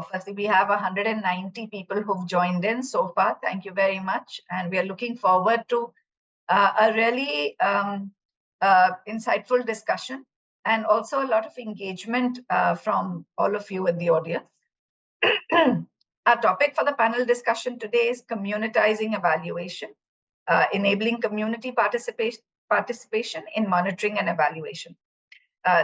firstly, we have 190 people who've joined in so far. Thank you very much. And we are looking forward to a really insightful discussion and also a lot of engagement from all of you in the audience. Our topic for the panel discussion today is communitizing evaluation, enabling community participation in monitoring and evaluation.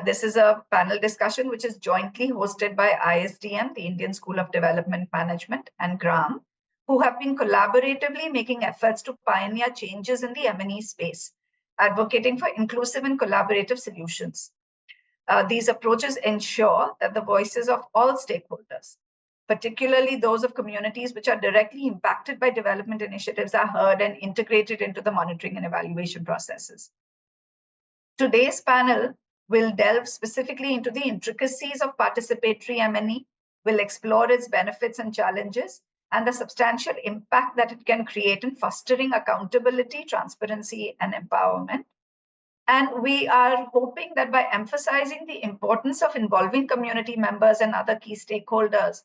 This is a panel discussion which is jointly hosted by ISDM, the Indian School of Development Management, and GRAAM, who have been collaboratively making efforts to pioneer changes in the M&E space, advocating for inclusive and collaborative solutions. These approaches ensure that the voices of all stakeholders, particularly those of communities which are directly impacted by development initiatives, are heard and integrated into the monitoring and evaluation processes. Today's panel will delve specifically into the intricacies of participatory M&E, will explore its benefits and challenges, and the substantial impact that it can create in fostering accountability, transparency, and empowerment. And we are hoping that by emphasizing the importance of involving community members and other key stakeholders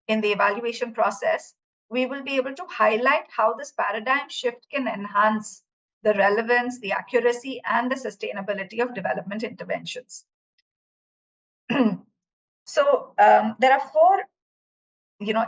in the evaluation process, we will be able to highlight how this paradigm shift can enhance the relevance, the accuracy, and the sustainability of development interventions. So there are four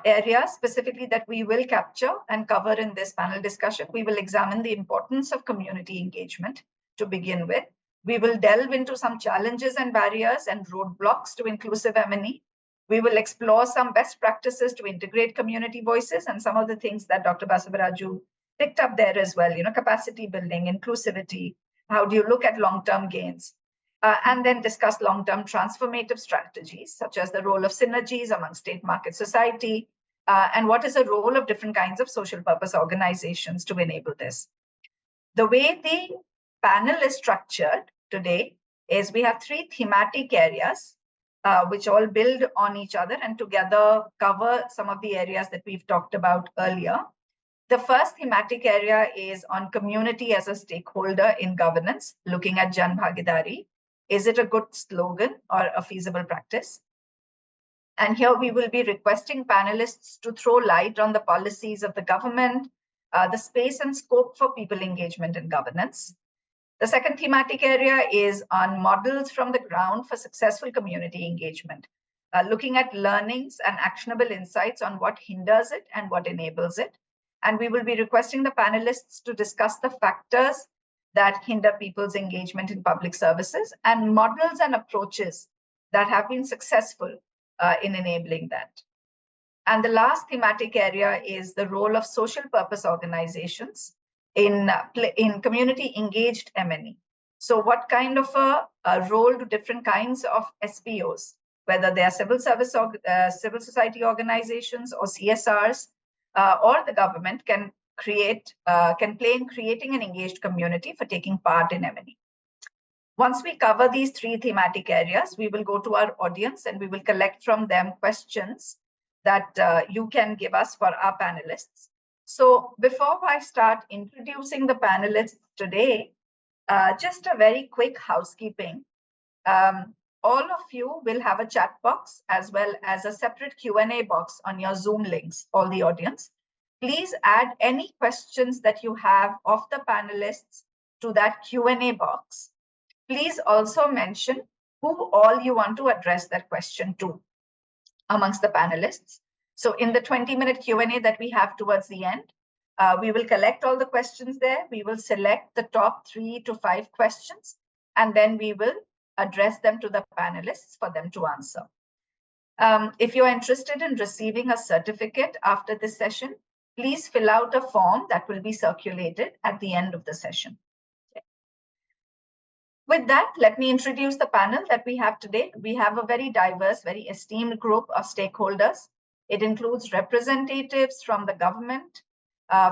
areas specifically that we will capture and cover in this panel discussion. We will examine the importance of community engagement to begin with. We will delve into some challenges and barriers and roadblocks to inclusive M&E. We will explore some best practices to integrate community voices and some of the things that Dr. Basavaraju picked up there as well, capacity building, inclusivity, how do you look at long-term gains, and then discuss long-term transformative strategies, such as the role of synergies among state market society, and what is the role of different kinds of social purpose organizations to enable this. The way the panel is structured today is we have three thematic areas, which all build on each other and together cover some of the areas that we've talked about earlier. The first thematic area is on community as a stakeholder in governance, looking at Jan Bhagidari. Is it a good slogan or a feasible practice? And here we will be requesting panelists to throw light on the policies of the government, the space and scope for people engagement in governance. The second thematic area is on models from the ground for successful community engagement, looking at learnings and actionable insights on what hinders it and what enables it. And we will be requesting the panelists to discuss the factors that hinder people's engagement in public services and models and approaches that have been successful in enabling that. And the last thematic area is the role of social purpose organizations in community engaged M&E. So what kind of a role do different kinds of SPOs, whether they are civil society organizations or CSRs, or the government can play in creating an engaged community for taking part in M&E. Once we cover these three thematic areas, we will go to our audience and we will collect from them questions that you can give us for our panelists. So before I start introducing the panelists today, just a very quick housekeeping. All of you will have a chat box as well as a separate Q&A box on your Zoom links, all the audience. Please add any questions that you have of the panelists to that Q&A box. Please also mention who all you want to address that question to amongst the panelists. So in the 20-minute Q&A that we have towards the end, we will collect all the questions there. We will select the top 3 to 5 questions, and then we will address them to the panelists for them to answer. If you're interested in receiving a certificate after this session, please fill out a form that will be circulated at the end of the session. Okay. With that, let me introduce the panel that we have today. We have a very diverse, very esteemed group of stakeholders. It includes representatives from the government,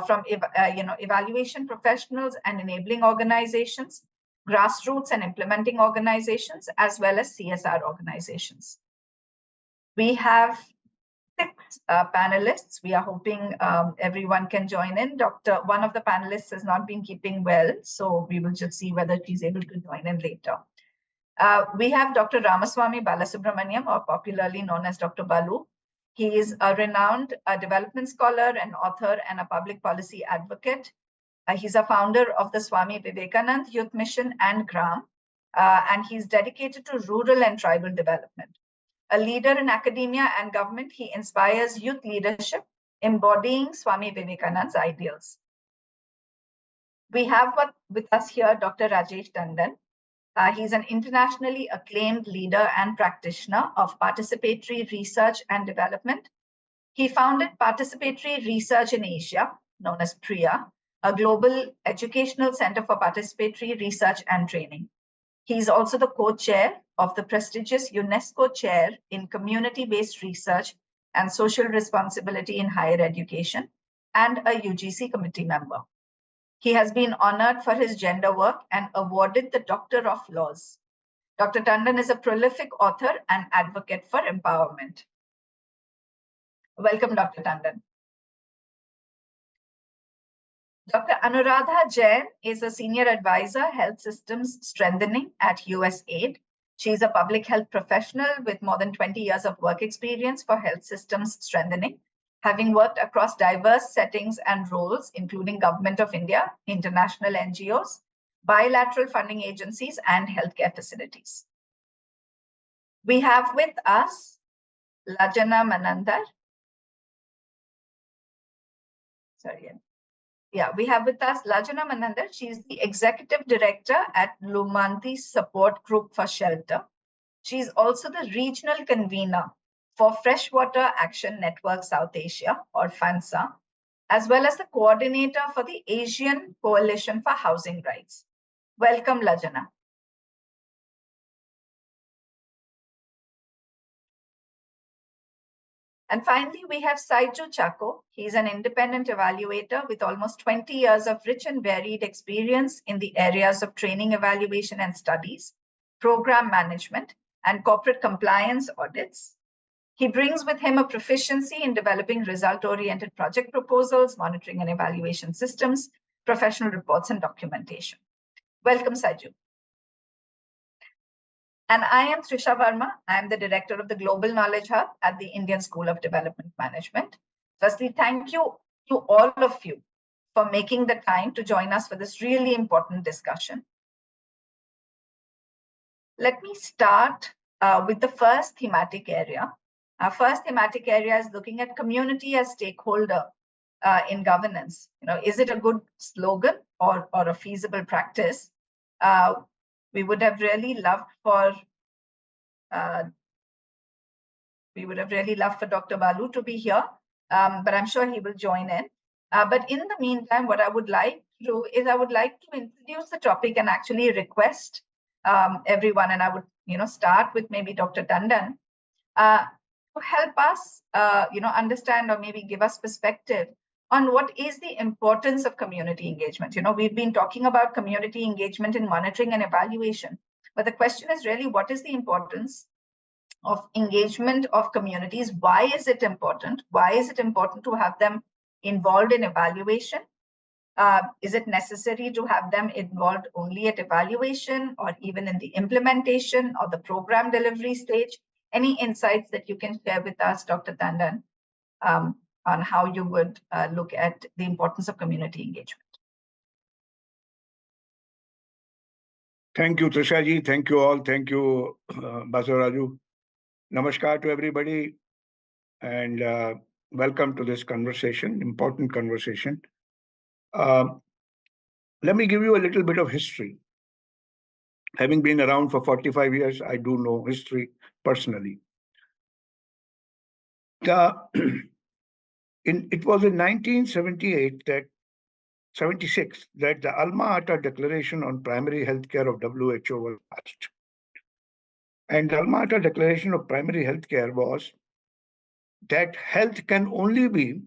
from evaluation professionals and enabling organizations, grassroots and implementing organizations, as well as CSR organizations. We have 6 panelists. We are hoping everyone can join in. One of the panelists has not been keeping well, so we will just see whether she's able to join in later. We have Dr. Ramaswamy Balasubramaniam, or popularly known as Dr. Balu. He is a renowned development scholar, an author, and a public policy advocate. He's a founder of the Swami Vivekanand Youth Mission and GRAAM, and he's dedicated to rural and tribal development. A leader in academia and government, he inspires youth leadership, embodying Swami Vivekanand's ideals. We have with us here Dr. Rajesh Tandon. He's an internationally acclaimed leader and practitioner of participatory research and development. He founded Participatory Research in Asia, known as PRIA, a global educational center for participatory research and training. He's also the co-chair of the prestigious UNESCO Chair in Community-Based Research and Social Responsibility in Higher Education, and a UGC committee member. He has been honored for his gender work and awarded the Doctor of Laws. Dr. Tandon is a prolific author and advocate for empowerment. Welcome, Dr. Tandon. Dr. Anuradha Jain is a senior advisor, health systems strengthening at USAID. She is a public health professional with more than 20 years of work experience for health systems strengthening, having worked across diverse settings and roles, including Government of India, international NGOs, bilateral funding agencies, and healthcare facilities. We have with us Lajana Manandar. We have with us Lajana Manandar. She is the Executive Director at Lumanti Support Group for Shelter. She is also the Regional Convener for Freshwater Action Network South Asia, or FANSA, as well as the Coordinator for the Asian Coalition for Housing Rights. Welcome, Lajana. And finally, we have Saiju Chako. He's an independent evaluator with almost 20 years of rich and varied experience in the areas of training, evaluation and studies, program management, and corporate compliance audits. He brings with him a proficiency in developing result-oriented project proposals, monitoring and evaluation systems, professional reports, and documentation. Welcome, Saiju. And I am Trisha Verma. I am the director of the Global Knowledge Hub at the Indian School of Development Management. Firstly, thank you to all of you for making the time to join us for this really important discussion. Let me start with the first thematic area. Our first thematic area is looking at community as stakeholder in governance. Is it a good slogan or a feasible practice? We would have really loved for Dr. Balu to be here, but I'm sure he will join in. But in the meantime, what I would like to do is I would like to introduce the topic and actually request everyone, and I would start with maybe Dr. Tandon to help us understand or maybe give us perspective on what is the importance of community engagement. We've been talking about community engagement in monitoring and evaluation, but the question is really, what is the importance of engagement of communities? Why is it important? Why is it important to have them involved in evaluation? Is it necessary to have them involved only at evaluation or even in the implementation or the program delivery stage? Any insights that you can share with us, Dr. Tandon, on how you would look at the importance of community engagement? Thank you, Trisha ji. Thank you all. Thank you, Basaraju. Namaskar to everybody, and welcome to this conversation, important conversation. Let me give you a little bit of history. Having been around for 45 years, I do know history personally. It was in 1978 76 that the Alma-Ata Declaration on Primary Healthcare of WHO was passed. And the Alma-Ata Declaration of Primary Healthcare was that health can only be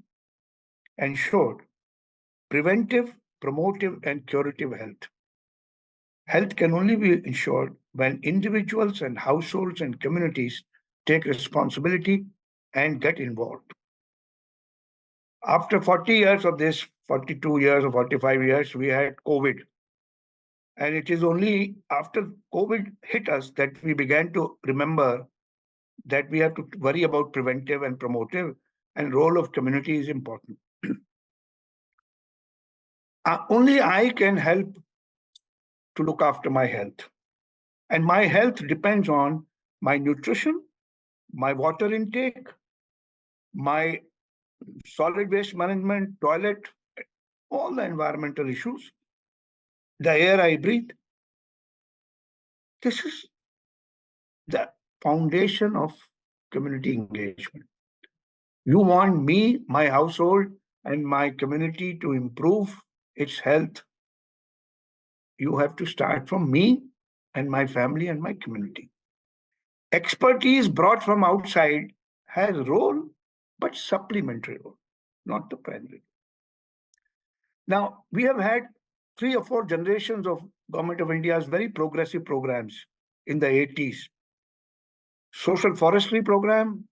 ensured preventive, promotive, and curative health. Health can only be ensured when individuals and households and communities take responsibility and get involved. After 40 years of this, 42 years or 45 years, we had COVID. And it is only after COVID hit us that we began to remember that we have to worry about preventive and promotive, and role of community is important. Only I can help to look after my health. And my health depends on my nutrition, my water intake, my solid waste management, toilet, all the environmental issues, the air I breathe. This is the foundation of community engagement. You want me, my household, and my community to improve its health. You have to start from me and my family and my community. Expertise brought from outside has role, but supplementary role, not the primary. Now, we have had 3 or 4 generations of Government of India's very progressive programs in the 80s. Social forestry program,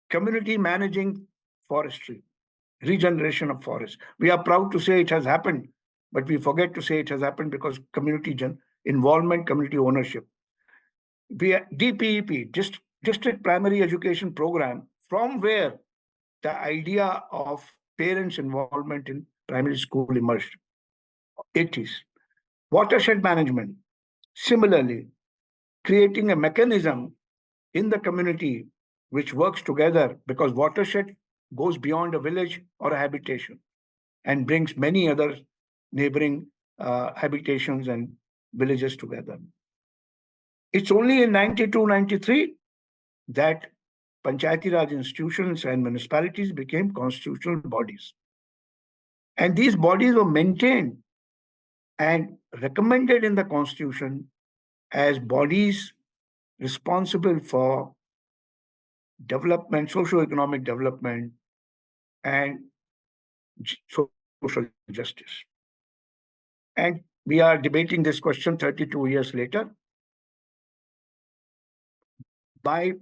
community managing forestry, regeneration of forests. We are proud to say it has happened, but we forget to say it has happened because community involvement, community ownership. DPEP, District Primary Education Program, from where the idea of parents' involvement in primary school emerged. 80s. Watershed management, similarly, creating a mechanism in the community which works together, because watershed goes beyond a village or a habitation and brings many other neighboring habitations and villages together. It's only in 92, 93 that Panchayati Raj institutions and municipalities became constitutional bodies. And these bodies were maintained and recommended in the constitution as bodies responsible for development, socio-economic development, and social justice. And we are debating this question 32 years later by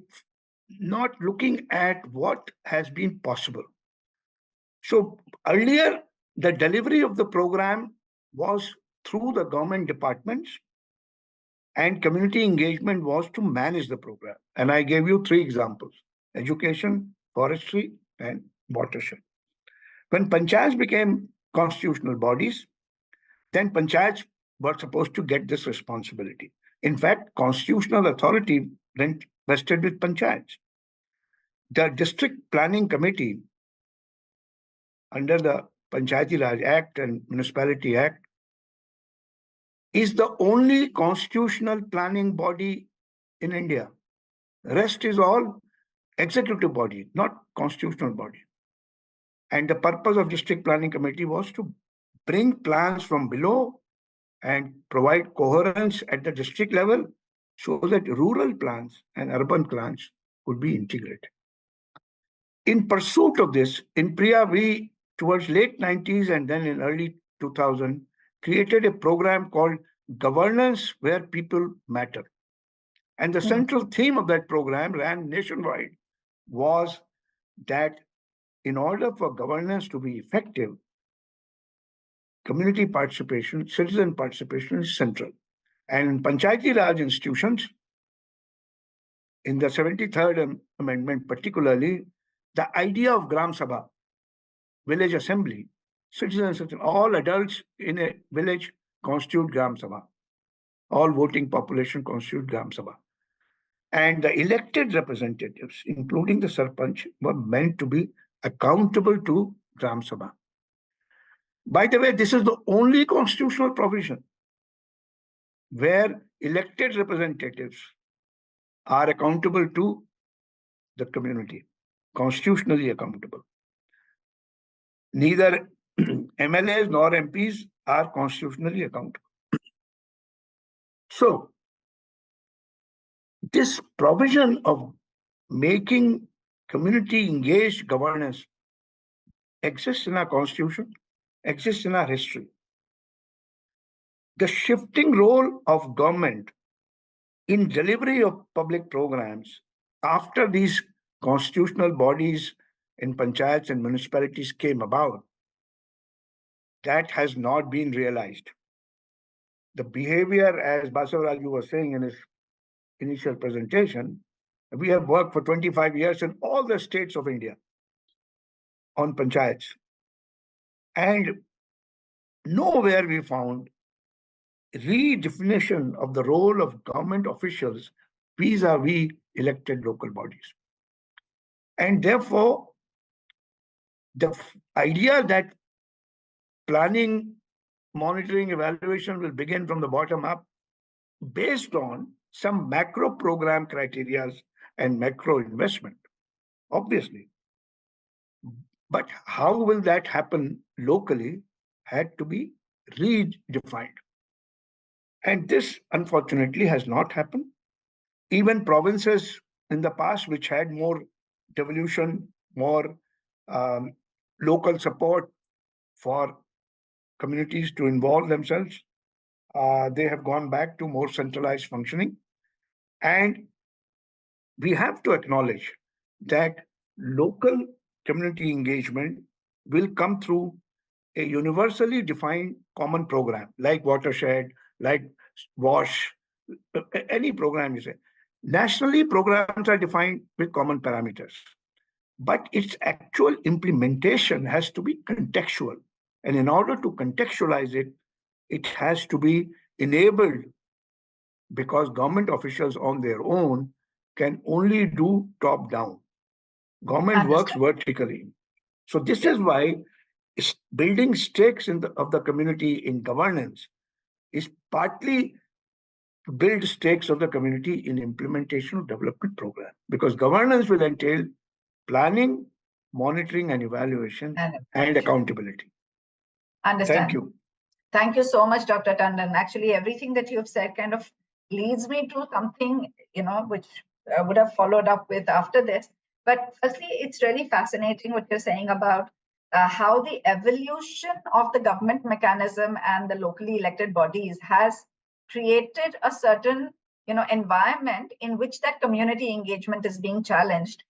not looking at what has been possible. So earlier, the delivery of the program was through the government departments, and community engagement was to manage the program. And I gave you 3 examples: education, forestry, and watershed. When panchayats became constitutional bodies, then panchayats were supposed to get this responsibility. In fact, constitutional authority vested with panchayats. The district planning committee under the Panchayati Raj Act and Municipality Act is the only constitutional planning body in India. Rest is all executive body, not constitutional body. And the purpose of district planning committee was to bring plans from below and provide coherence at the district level so that rural plans and urban plans could be integrated. In pursuit of this, in Priya, we, towards late 90s and then in early 2000, created a program called Governance Where People Matter. And the central theme of that program, ran nationwide, was that in order for governance to be effective, community participation, citizen participation is central. And in Panchayati Raj institutions, in the 73rd Amendment particularly, the idea of Gram Sabha, village assembly, citizens, all adults in a village constitute Gram Sabha. All voting population constitute Gram Sabha. And the elected representatives, including the Sarpanch, were meant to be accountable to Gram Sabha. By the way, this is the only constitutional provision where elected representatives are accountable to the community, constitutionally accountable. Neither MLAs nor MPs are constitutionally accountable. So, this provision of making community engaged governance exists in our constitution, exists in our history. The shifting role of government in delivery of public programs after these constitutional bodies in panchayats and municipalities came about, that has not been realized. The behavior, as Basavaraju was saying in his initial presentation, We have worked for 25 years in all the states of India on panchayats. And nowhere we found redefinition of the role of government officials vis-a-vis elected local bodies. And therefore, the idea that planning, monitoring, evaluation will begin from the bottom up based on some macro program criteria and macro investment, obviously. But how will that happen locally had to be redefined. And this, unfortunately, has not happened. Even provinces in the past, which had more devolution, more local support for communities to involve themselves, they have gone back to more centralized functioning. And we have to acknowledge that local community engagement will come through a universally defined common program, like watershed, like WASH, any program you say. Nationally, programs are defined with common parameters, but its actual implementation has to be contextual. And in order to contextualize it, it has to be enabled, because government officials on their own can only do top down. Government works vertically. So this is why building stakes of the community in governance is partly to build stakes of the community in implementation of development program, because governance will entail planning, monitoring, and evaluation and accountability. Understand. Thank you. Thank you so much, Dr. Tandon. Actually, everything that you've said kind of leads me to something, which I would have followed up with after this. But firstly, it's really fascinating what you're saying about how the evolution of the government mechanism and the locally elected bodies has created a certain, environment in which that community engagement is being challenged.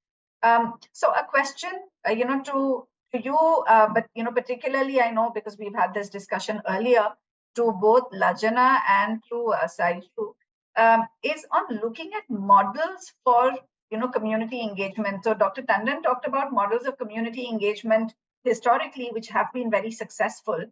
So a question, to you, but particularly I know because we've had this discussion earlier to both Lajana and to Saiju, is on looking at models for community engagement. So Dr. Tandon talked about models of community engagement historically, which have been very successful.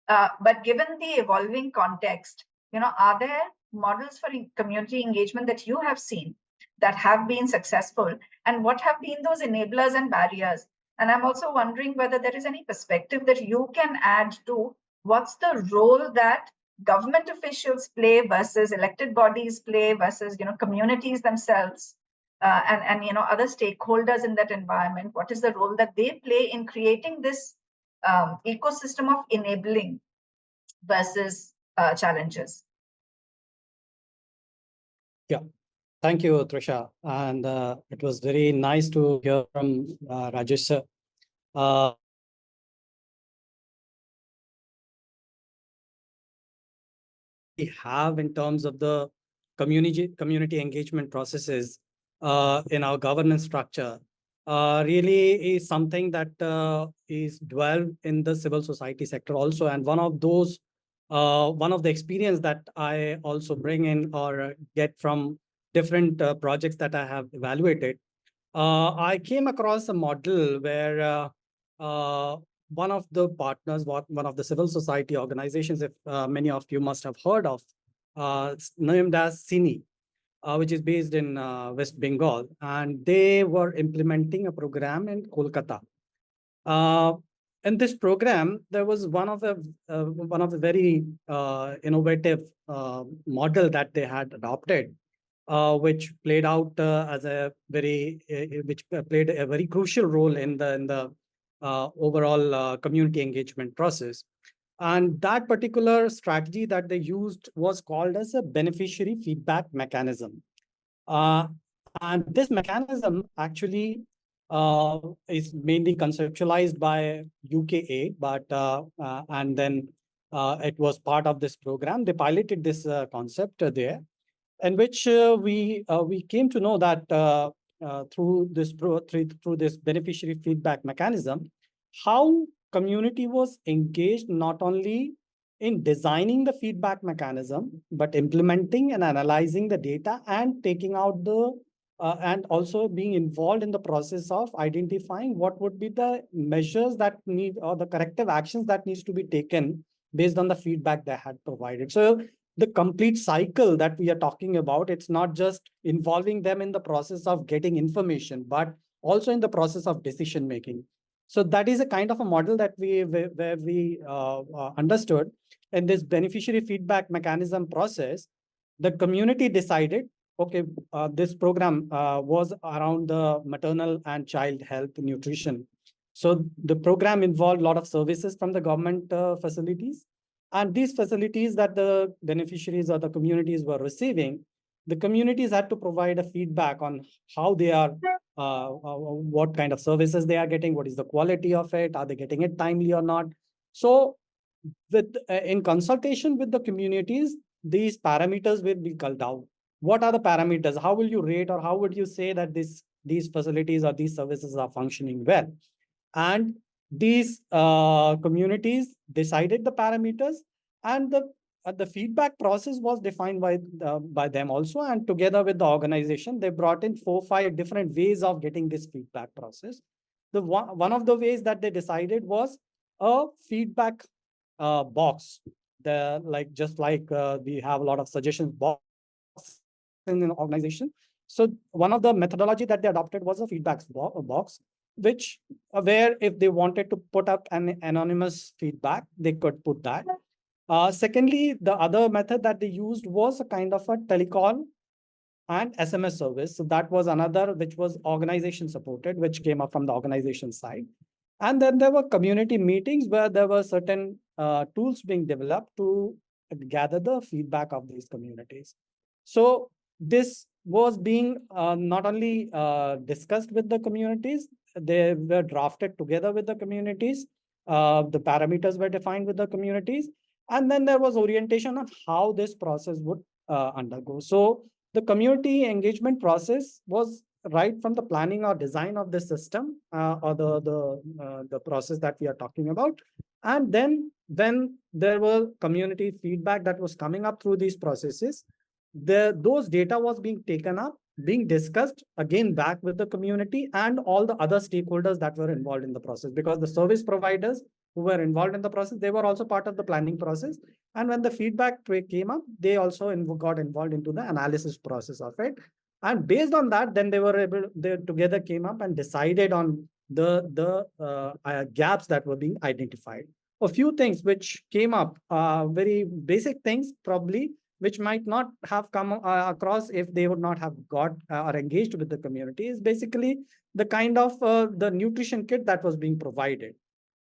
But given the evolving context, are there models for community engagement that you have seen that have been successful, and what have been those enablers and barriers? And I'm also wondering whether there is any perspective that you can add to what's the role that government officials play versus elected bodies play versus communities themselves, and other stakeholders in that environment. What is the role that they play in creating this ecosystem of enabling versus challenges? Yeah. Thank you, Trisha. And it was very nice to hear from Rajesh sir. We have in terms of the community engagement processes in our governance structure really is something that is dwelled in the civil society sector also. And one of the experience that I also bring in or get from different projects that I have evaluated, I came across a model where one of the partners, one of the civil society organizations, if many of you must have heard of, named as CINI, which is based in West Bengal, and they were implementing a program in Kolkata. In this program, there was one of the very innovative model that they had adopted, which played out as which played a very crucial role in the overall community engagement process. And that particular strategy that they used was called as a beneficiary feedback mechanism. And this mechanism actually is mainly conceptualized by UKA, but and then it was part of this program. They piloted this concept there, in which we came to know that through this beneficiary feedback mechanism, how community was engaged not only in designing the feedback mechanism, but implementing and analyzing the data and taking out the and also being involved in the process of identifying what would be the measures that need or the corrective actions that needs to be taken based on the feedback they had provided. So the complete cycle that we are talking about, it's not just involving them in the process of getting information, but also in the process of decision making. So that is a kind of a model that where we understood in this beneficiary feedback mechanism process. The community decided, okay, this program was around the maternal and child health nutrition. So the program involved a lot of services from the government facilities. And these facilities that the beneficiaries or the communities were receiving, the communities had to provide a feedback on how they are, what kind of services they are getting, what is the quality of it, are they getting it timely or not. So with in consultation with the communities, these parameters will be called out. What are the parameters? How will you rate, or how would you say that these facilities or these services are functioning well? And these communities decided the parameters, and the feedback process was defined by them also. And together with the organization, they brought in 4-5 different ways of getting this feedback process. The one of the ways that they decided was a feedback box. Just like we have a lot of suggestions box in an organization. So one of the methodology that they adopted was a feedback box, which where if they wanted to put up an anonymous feedback, they could put that. Secondly, the other method that they used was a kind of a telecall and SMS service. So that was another which was organization supported, which came up from the organization side. And then there were community meetings where there were certain tools being developed to gather the feedback of these communities. So this was being not only discussed with the communities, they were drafted together with the communities. The parameters were defined with the communities. And then there was orientation on how this process would undergo. So the community engagement process was right from the planning or design of the system or the process that we are talking about. And then when there were community feedback that was coming up through these processes, those data was being taken up, being discussed again back with the community and all the other stakeholders that were involved in the process, because the service providers who were involved in the process, they were also part of the planning process. And when the feedback came up, they also got involved into the analysis process of it. And based on that, then they together came up and decided on the gaps that were being identified. A few things which came up, very basic things probably, which might not have come across if they would not have got or engaged with the community, is basically the kind of the nutrition kit that was being provided.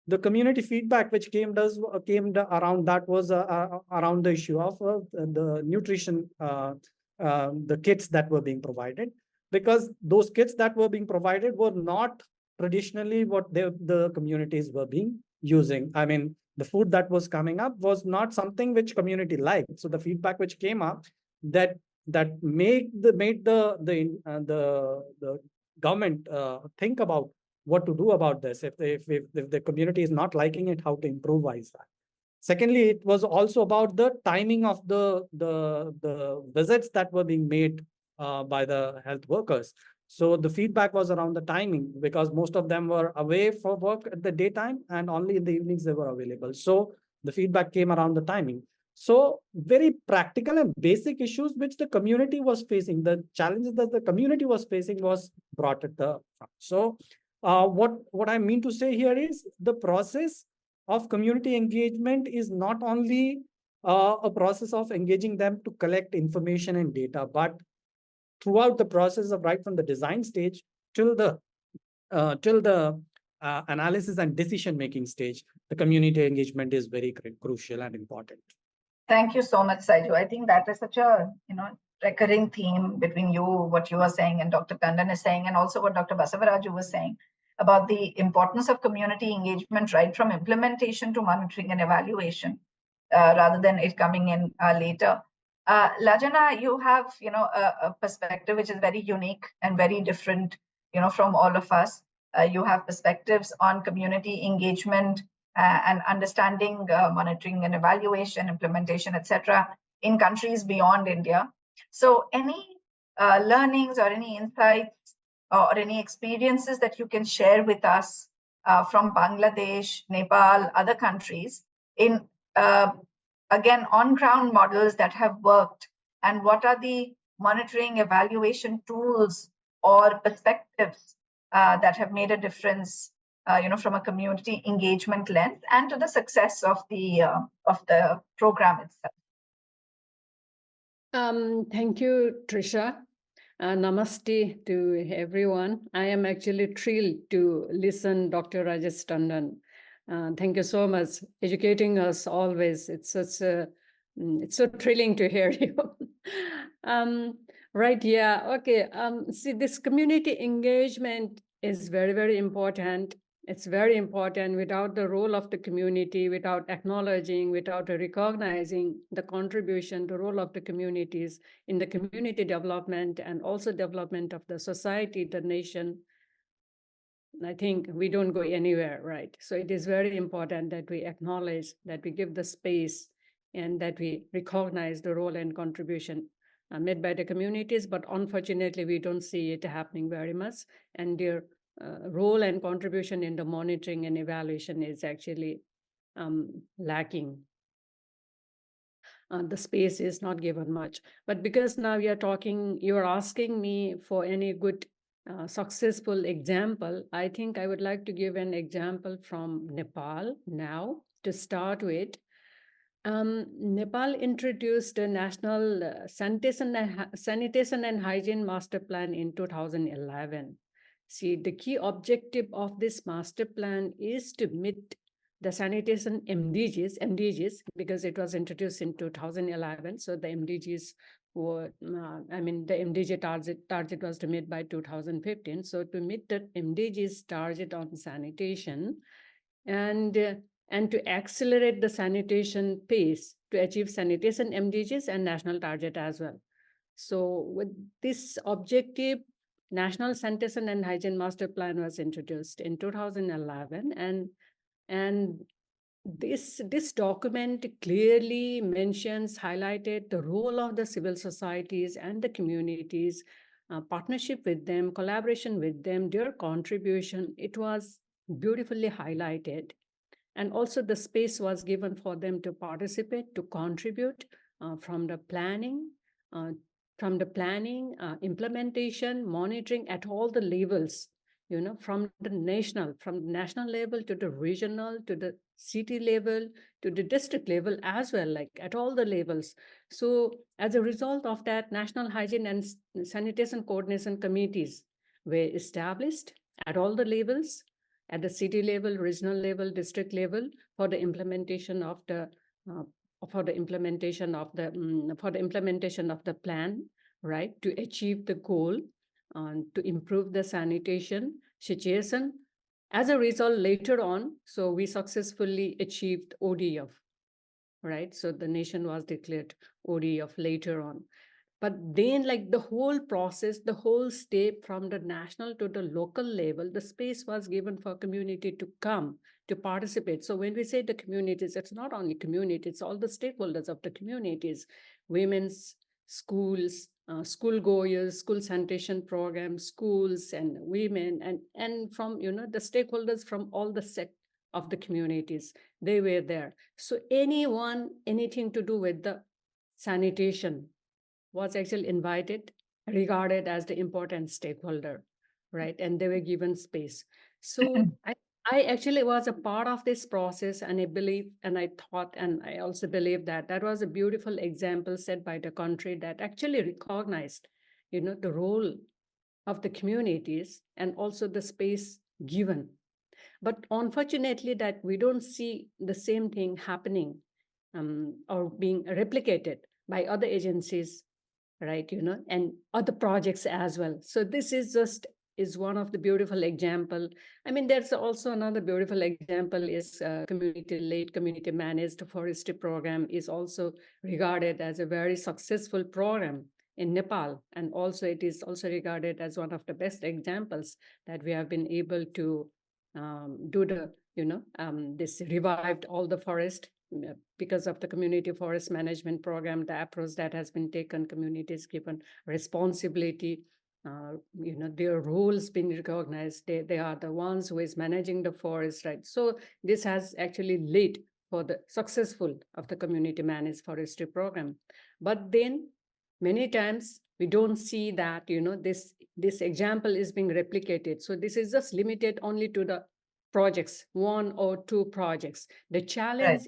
The community feedback which came around that was around the issue of the nutrition, the kits that were being provided, because those kits that were being provided were not traditionally what the communities were being using. I mean, the food that was coming up was not something which community liked. So the feedback which came up that made the government think about what to do about this. If the community is not liking it, how to improvise that. Secondly, it was also about the timing of the visits that were being made by the health workers. So the feedback was around the timing, because most of them were away for work at the daytime and only in the evenings they were available. So the feedback came around the timing. So very practical and basic issues which the community was facing, the challenges that the community was facing was brought at the front. So what I mean to say here is the process of community engagement is not only a process of engaging them to collect information and data, but throughout the process of right from the design stage till the analysis and decision making stage, the community engagement is very crucial and important. Thank you so much, Saiju. I think that is such a recurring theme between you, what you are saying, and Dr. Tandon is saying, and also what Dr. Basavaraju was saying about the importance of community engagement right from implementation to monitoring and evaluation, rather than it coming in later. Lajana, you have a perspective which is very unique and very different from all of us. You have perspectives on community engagement and understanding monitoring and evaluation, implementation, etc., in countries beyond India. So any learnings or any insights or any experiences that you can share with us from Bangladesh, Nepal, other countries in, again, on-ground models that have worked, and what are the monitoring evaluation tools or perspectives that have made a difference, from a community engagement lens and to the success of the program itself. Thank you, Trisha. Namaste to everyone. I am actually thrilled to listen Dr. Rajesh Tandon. Thank you so much, educating us always. It's so thrilling to hear you. Right, yeah, okay. See, this community engagement is very, very important. It's very important. Without the role of the community, without acknowledging, without recognizing the contribution, the role of the communities in the community development and also development of the society, the nation, I think we don't go anywhere, right? So it is very important that we acknowledge, that we give the space, and that we recognize the role and contribution made by the communities. But unfortunately, we don't see it happening very much. And their role and contribution in the monitoring and evaluation is actually lacking. The space is not given much. But because now you're asking me for any good successful example, I think I would like to give an example from Nepal now to start with. Nepal introduced a national sanitation and hygiene master plan in 2011. See, the key objective of this master plan is to meet the sanitation MDGs, because it was introduced in 2011. So the MDGs were, the MDG target was to meet by 2015. So to meet the MDGs target on sanitation and to accelerate the sanitation pace to achieve sanitation MDGs and national target as well. So with this objective, National Sanitation and Hygiene Master Plan was introduced in 2011, and this document clearly mentions, highlighted the role of the civil societies and the communities, partnership with them, collaboration with them, their contribution. It was beautifully highlighted. And also the space was given for them to participate, to contribute from the planning, implementation, monitoring at all the levels, from the national level to the regional, to the city level, to the district level as well, like at all the levels. So as a result of that, National Hygiene and Sanitation Coordination Committees were established at all the levels, at the city level, regional level, district level, for the implementation of the plan, right, to achieve the goal, to improve the sanitation situation. As a result, later on, so we successfully achieved ODF, right? So the nation was declared ODF later on. But then, like the whole process, the whole step from the national to the local level, the space was given for community to come, to participate. So when we say the communities, it's not only community, it's all the stakeholders of the communities, women's schools, schoolgoers, school sanitation programs, schools and women, and from, the stakeholders from all the set of the communities, they were there. So anything to do with the sanitation was actually invited, regarded as the important stakeholder, right? And they were given space. So I actually was a part of this process, and I believe, and I thought, and I also believe that that was a beautiful example set by the country that actually recognized, the role of the communities and also the space given. But unfortunately, that we don't see the same thing happening or being replicated by other agencies, right? And other projects as well. So this is one of the beautiful example. I mean, there's also another beautiful example is community-led, community-managed forestry program is also regarded as a very successful program in Nepal. And also it is also regarded as one of the best examples that we have been able to do the, this revived all the forest because of the community forest management program, the approach that has been taken, communities given responsibility, their roles being recognized. They are the ones who is managing the forest, right? So this has actually led for the successful of the community managed forestry program. But then many times we don't see that, this example is being replicated. So this is just limited only to the projects, 1 or 2 projects. The challenge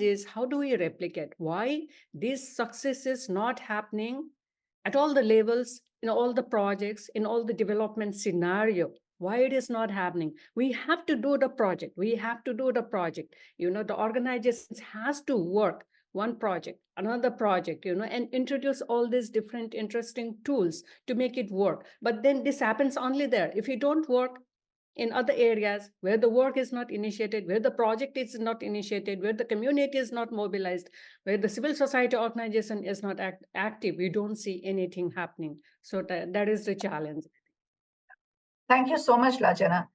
is how do we replicate? Why this success is not happening at all the levels, in all the projects, in all the development scenario? Why it is not happening? We have to do the project. The organizations has to work one project, another project, and introduce all these different interesting tools to make it work. But then this happens only there. If you don't work in other areas where the work is not initiated, where the project is not initiated, where the community is not mobilized, where the civil society organization is not active, we don't see anything happening. So that is the challenge. Thank you so much, Lajana.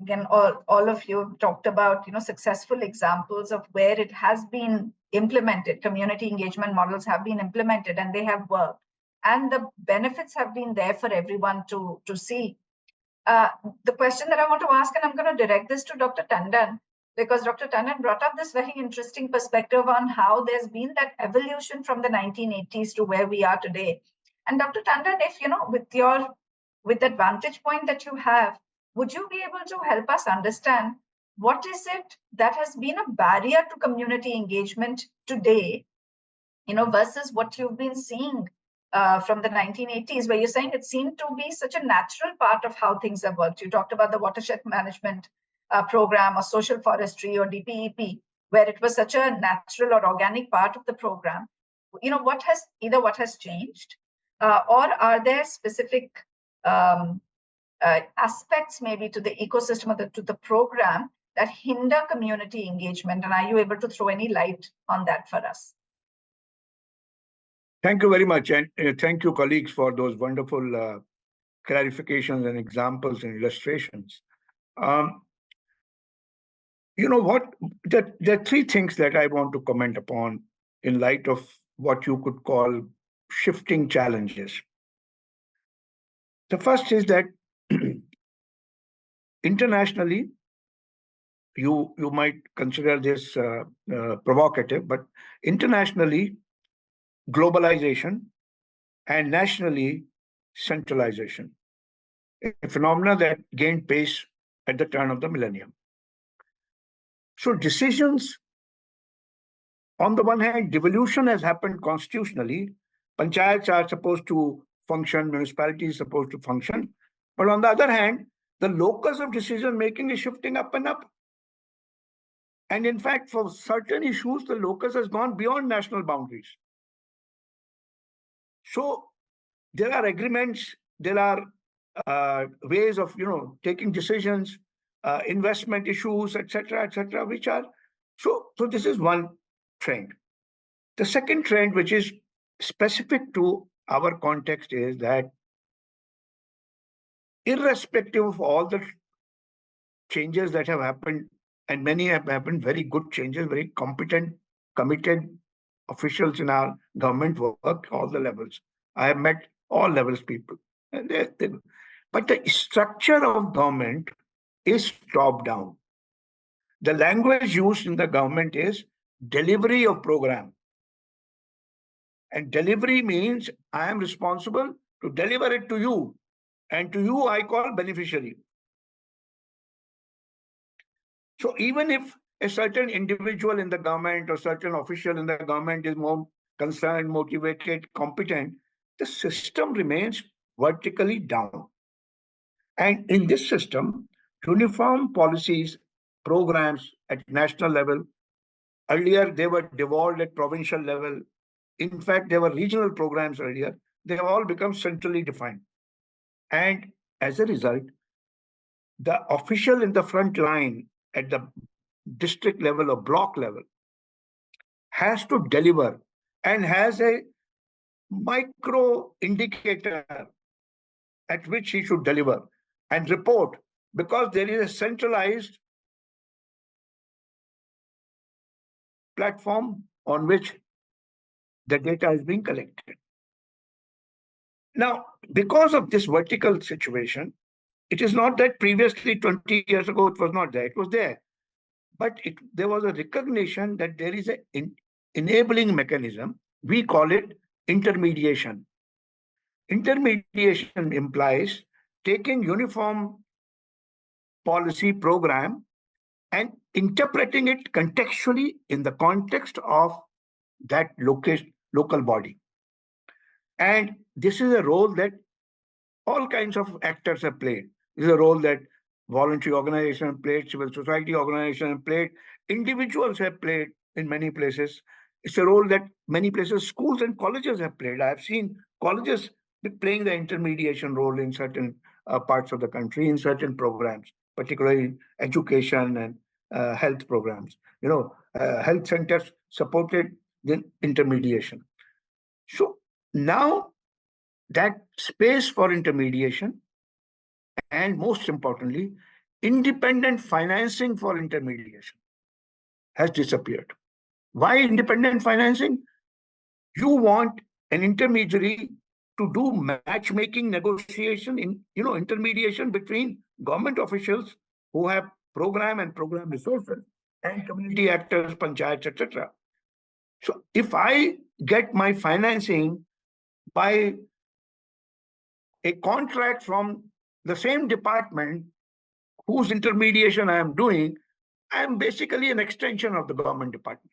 Again, all of you have talked about, successful examples of where it has been implemented. Community engagement models have been implemented and they have worked. And the benefits have been there for everyone to see. The question that I want to ask, and I'm going to direct this to Dr. Tandon, because Dr. Tandon brought up this very interesting perspective on how there's been that evolution from the 1980s to where we are today. And Dr. Tandon, if, with the vantage point that you have, would you be able to help us understand what is it that has been a barrier to community engagement today, versus what you've been seeing from the 1980s, where you're saying it seemed to be such a natural part of how things have worked? You talked about the watershed management program or social forestry or DPEP, where it was such a natural or organic part of the program. What has changed, or are there specific aspects maybe to the ecosystem or to the program that hinder community engagement? And are you able to throw any light on that for us? Thank you very much. And thank you, colleagues, for those wonderful clarifications and examples and illustrations. There are 3 things that I want to comment upon in light of what you could call shifting challenges. The first is that internationally, you might consider this provocative, but internationally, globalization and nationally, centralization, a phenomenon that gained pace at the turn of the millennium. So decisions, on the one hand, devolution has happened constitutionally. Panchayats are supposed to function, municipalities are supposed to function. But on the other hand, the locus of decision-making is shifting up and up. And in fact, for certain issues, the locus has gone beyond national boundaries. So there are agreements, there are ways of, taking decisions, investment issues, etc., which are, so this is one trend. The second trend, which is specific to our context, is that irrespective of all the changes that have happened, and many have happened, very good changes, very competent, committed officials in our government work, all the levels. I have met all levels people. But the structure of government is top-down. The language used in the government is delivery of program. And delivery means I am responsible to deliver it to you. And to you, I call beneficiary. So even if a certain individual in the government or certain official in the government is more concerned, motivated, competent, the system remains vertically down. And in this system, uniform policies, programs at national level, earlier they were devolved at provincial level. In fact, there were regional programs earlier. They have all become centrally defined. And as a result, the official in the front line at the district level or block level has to deliver and has a micro indicator at which he should deliver and report, because there is a centralized platform on which the data is being collected. Now, because of this vertical situation, it is not that previously 20 years ago it was not there, it was there. But there was a recognition that there is an enabling mechanism. We call it intermediation. Intermediation implies taking uniform policy program and interpreting it contextually in the context of that local body. And this is a role that all kinds of actors have played. This is a role that voluntary organizations have played, civil society organizations have played, individuals have played in many places. It's a role that many places schools and colleges have played. I've seen colleges playing the intermediation role in certain parts of the country, in certain programs, particularly education and health programs. Health centers supported the intermediation. So now that space for intermediation, and most importantly, independent financing for intermediation has disappeared. Why independent financing? You want an intermediary to do matchmaking negotiation in intermediation between government officials who have program resources and community actors, panchayats, etc. So if I get my financing by a contract from the same department whose intermediation I am doing, I am basically an extension of the government department.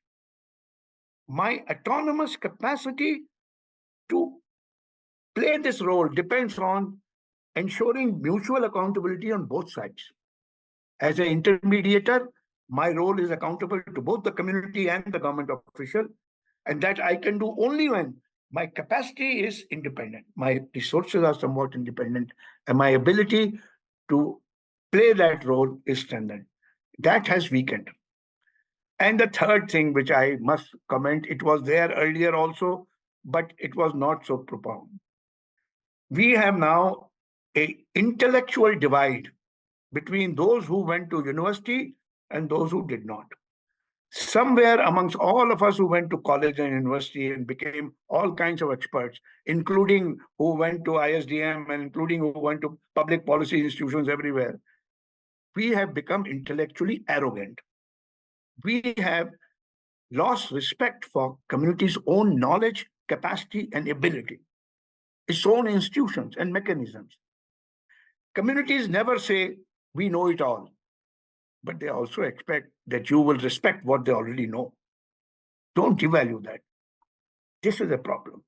My autonomous capacity to play this role depends on ensuring mutual accountability on both sides. As an intermediator, my role is accountable to both the community and the government official, and that I can do only when my capacity is independent, my resources are somewhat independent, and my ability to play that role is strengthened. That has weakened. And the third thing which I must comment, it was there earlier also, but it was not so profound. We have now an intellectual divide between those who went to university and those who did not. Somewhere amongst all of us who went to college and university and became all kinds of experts, including who went to ISDM and including who went to public policy institutions everywhere, we have become intellectually arrogant. We have lost respect for community's own knowledge, capacity, and ability, its own institutions and mechanisms. Communities never say, we know it all, but they also expect that you will respect what they already know. Don't devalue that. This is a problem.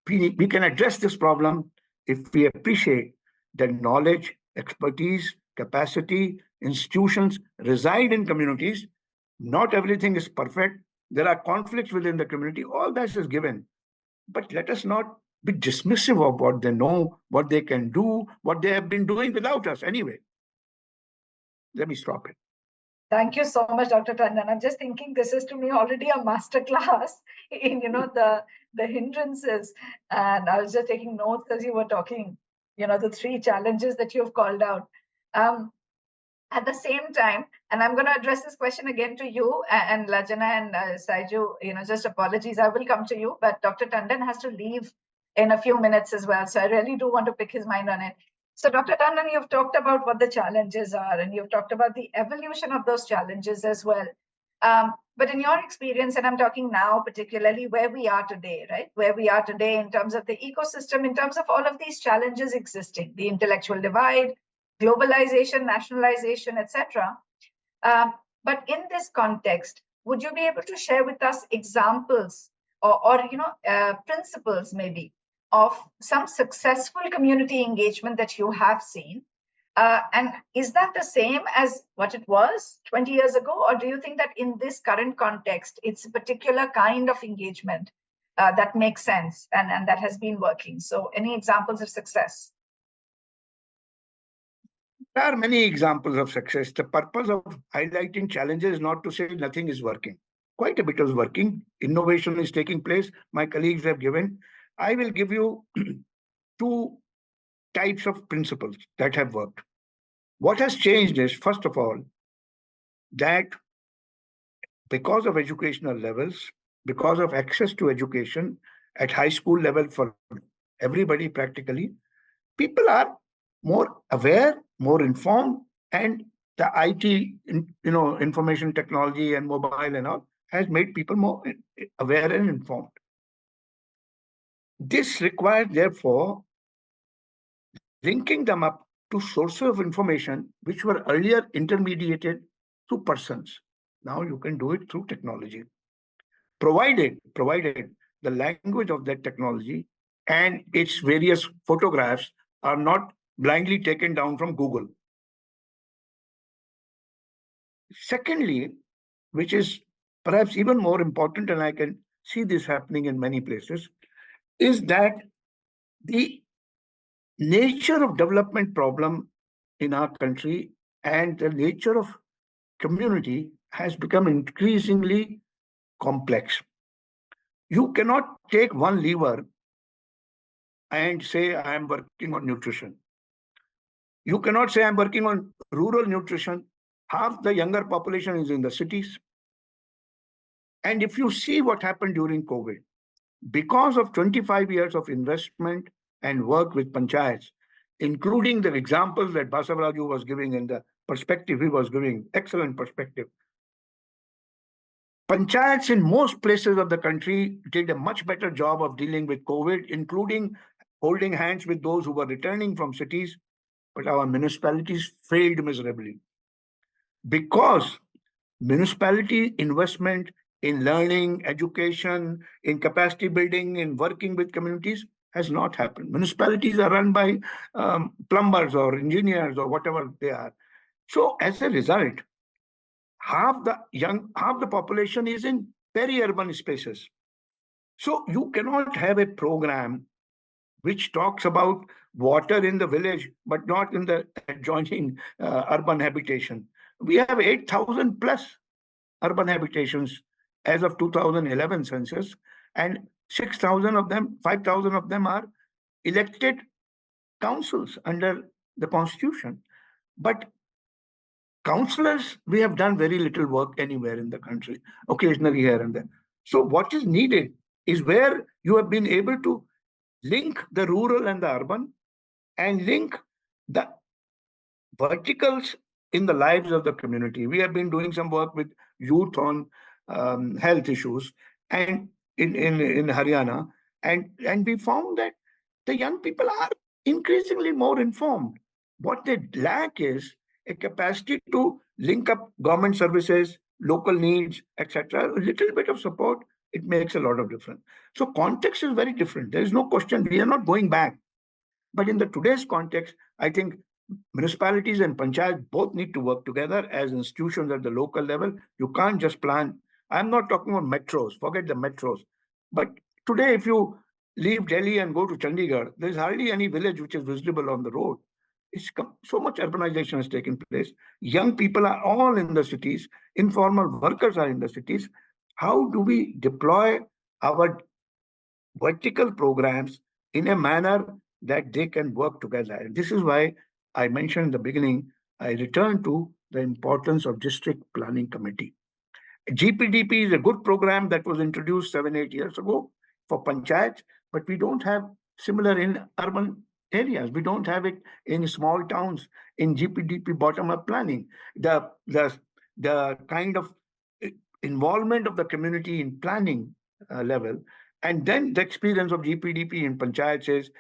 We can address this problem if we appreciate that knowledge, expertise, capacity, institutions reside in communities. Not everything is perfect. There are conflicts within the community. All that is given. But let us not be dismissive of what they know, what they can do, what they have been doing without us anyway. Let me stop it. Thank you so much, Dr. Tandon. I'm just thinking this is to me already a masterclass in the hindrances. And I was just taking notes as you were talking, the three challenges that you've called out. At the same time, and I'm going to address this question again to you and Lajana and Saiju, just apologies, I will come to you, but Dr. Tandon has to leave in a few minutes as well. So I really do want to pick his mind on it. So Dr. Tandon, you've talked about what the challenges are, and you've talked about the evolution of those challenges as well. But in your experience, and I'm talking now particularly where we are today, right? Where we are today in terms of the ecosystem, in terms of all of these challenges existing, the intellectual divide, globalization, nationalization, etc. But in this context, would you be able to share with us examples or principles maybe of some successful community engagement that you have seen? And is that the same as what it was 20 years ago? Or do you think that in this current context, it's a particular kind of engagement that makes sense and that has been working? So any examples of success? There are many examples of success. The purpose of highlighting challenges is not to say nothing is working. Quite a bit is working. Innovation is taking place. My colleagues have given. I will give you two types of principles that have worked. What has changed is, first of all, that because of educational levels, because of access to education at high school level for everybody practically, people are more aware, more informed, and the IT, information technology and mobile and all has made people more aware and informed. This requires, therefore, linking them up to sources of information which were earlier intermediated through persons. Now you can do it through technology, provided the language of that technology and its various photographs are not blindly taken down from Google. Secondly, which is perhaps even more important, and I can see this happening in many places, is that the nature of development problem in our country and the nature of community has become increasingly complex. You cannot take one lever and say, I am working on nutrition. You cannot say, I'm working on rural nutrition. Half the younger population is in the cities. And if you see what happened during COVID, because of 25 years of investment and work with panchayats, including the examples that Basavaraju was giving and the perspective he was giving, excellent perspective. Panchayats in most places of the country did a much better job of dealing with COVID, including holding hands with those who were returning from cities, but our municipalities failed miserably. Because municipality investment in learning, education, in capacity building, in working with communities has not happened. Municipalities are run by plumbers or engineers or whatever they are. So as a result, half the population is in peri-urban spaces. So you cannot have a program which talks about water in the village, but not in the adjoining urban habitation. We have 8,000 plus urban habitations as of 2011 census, and 6,000 of them, 5,000 of them are elected councils under the constitution. But councillors, we have done very little work anywhere in the country, occasionally here and there. So what is needed is where you have been able to link the rural and the urban and link the verticals in the lives of the community. We have been doing some work with youth on health issues and in Haryana, and we found that the young people are increasingly more informed. What they lack is a capacity to link up government services, local needs, etc. A little bit of support, it makes a lot of difference. So context is very different. There is no question. We are not going back. But in the today's context, I think municipalities and panchayat both need to work together as institutions at the local level. You can't just plan. I'm not talking about metros, forget the metros. But today, if you leave Delhi and go to Chandigarh, there's hardly any village which is visible on the road. So much urbanization has taken place. Young people are all in the cities. Informal workers are in the cities. How do we deploy our vertical programs in a manner that they can work together? And this is why I mentioned in the beginning, I return to the importance of district planning committee. GPDP is a good program that was introduced 7-8 years ago for panchayats, but we don't have similar in urban areas. We don't have it in small towns in GPDP bottom-up planning. The kind of involvement of the community in planning level, and then the experience of GPDP in panchayats is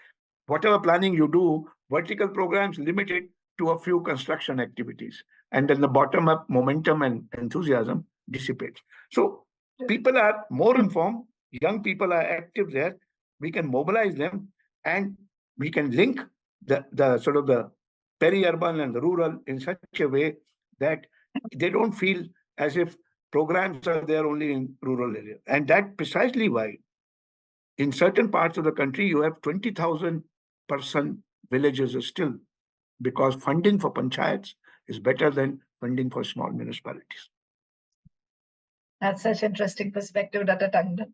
whatever planning you do, vertical programs limited to a few construction activities, and then the bottom-up momentum and enthusiasm dissipates. So people are more informed, young people are active there, we can mobilize them, and we can link the sort of the peri-urban and the rural in such a way that they don't feel as if programs are there only in rural areas. And that's precisely why in certain parts of the country, you have 20,000 person villages still, because funding for panchayats is better than funding for small municipalities. That's such interesting perspective, Dr. Tangdan.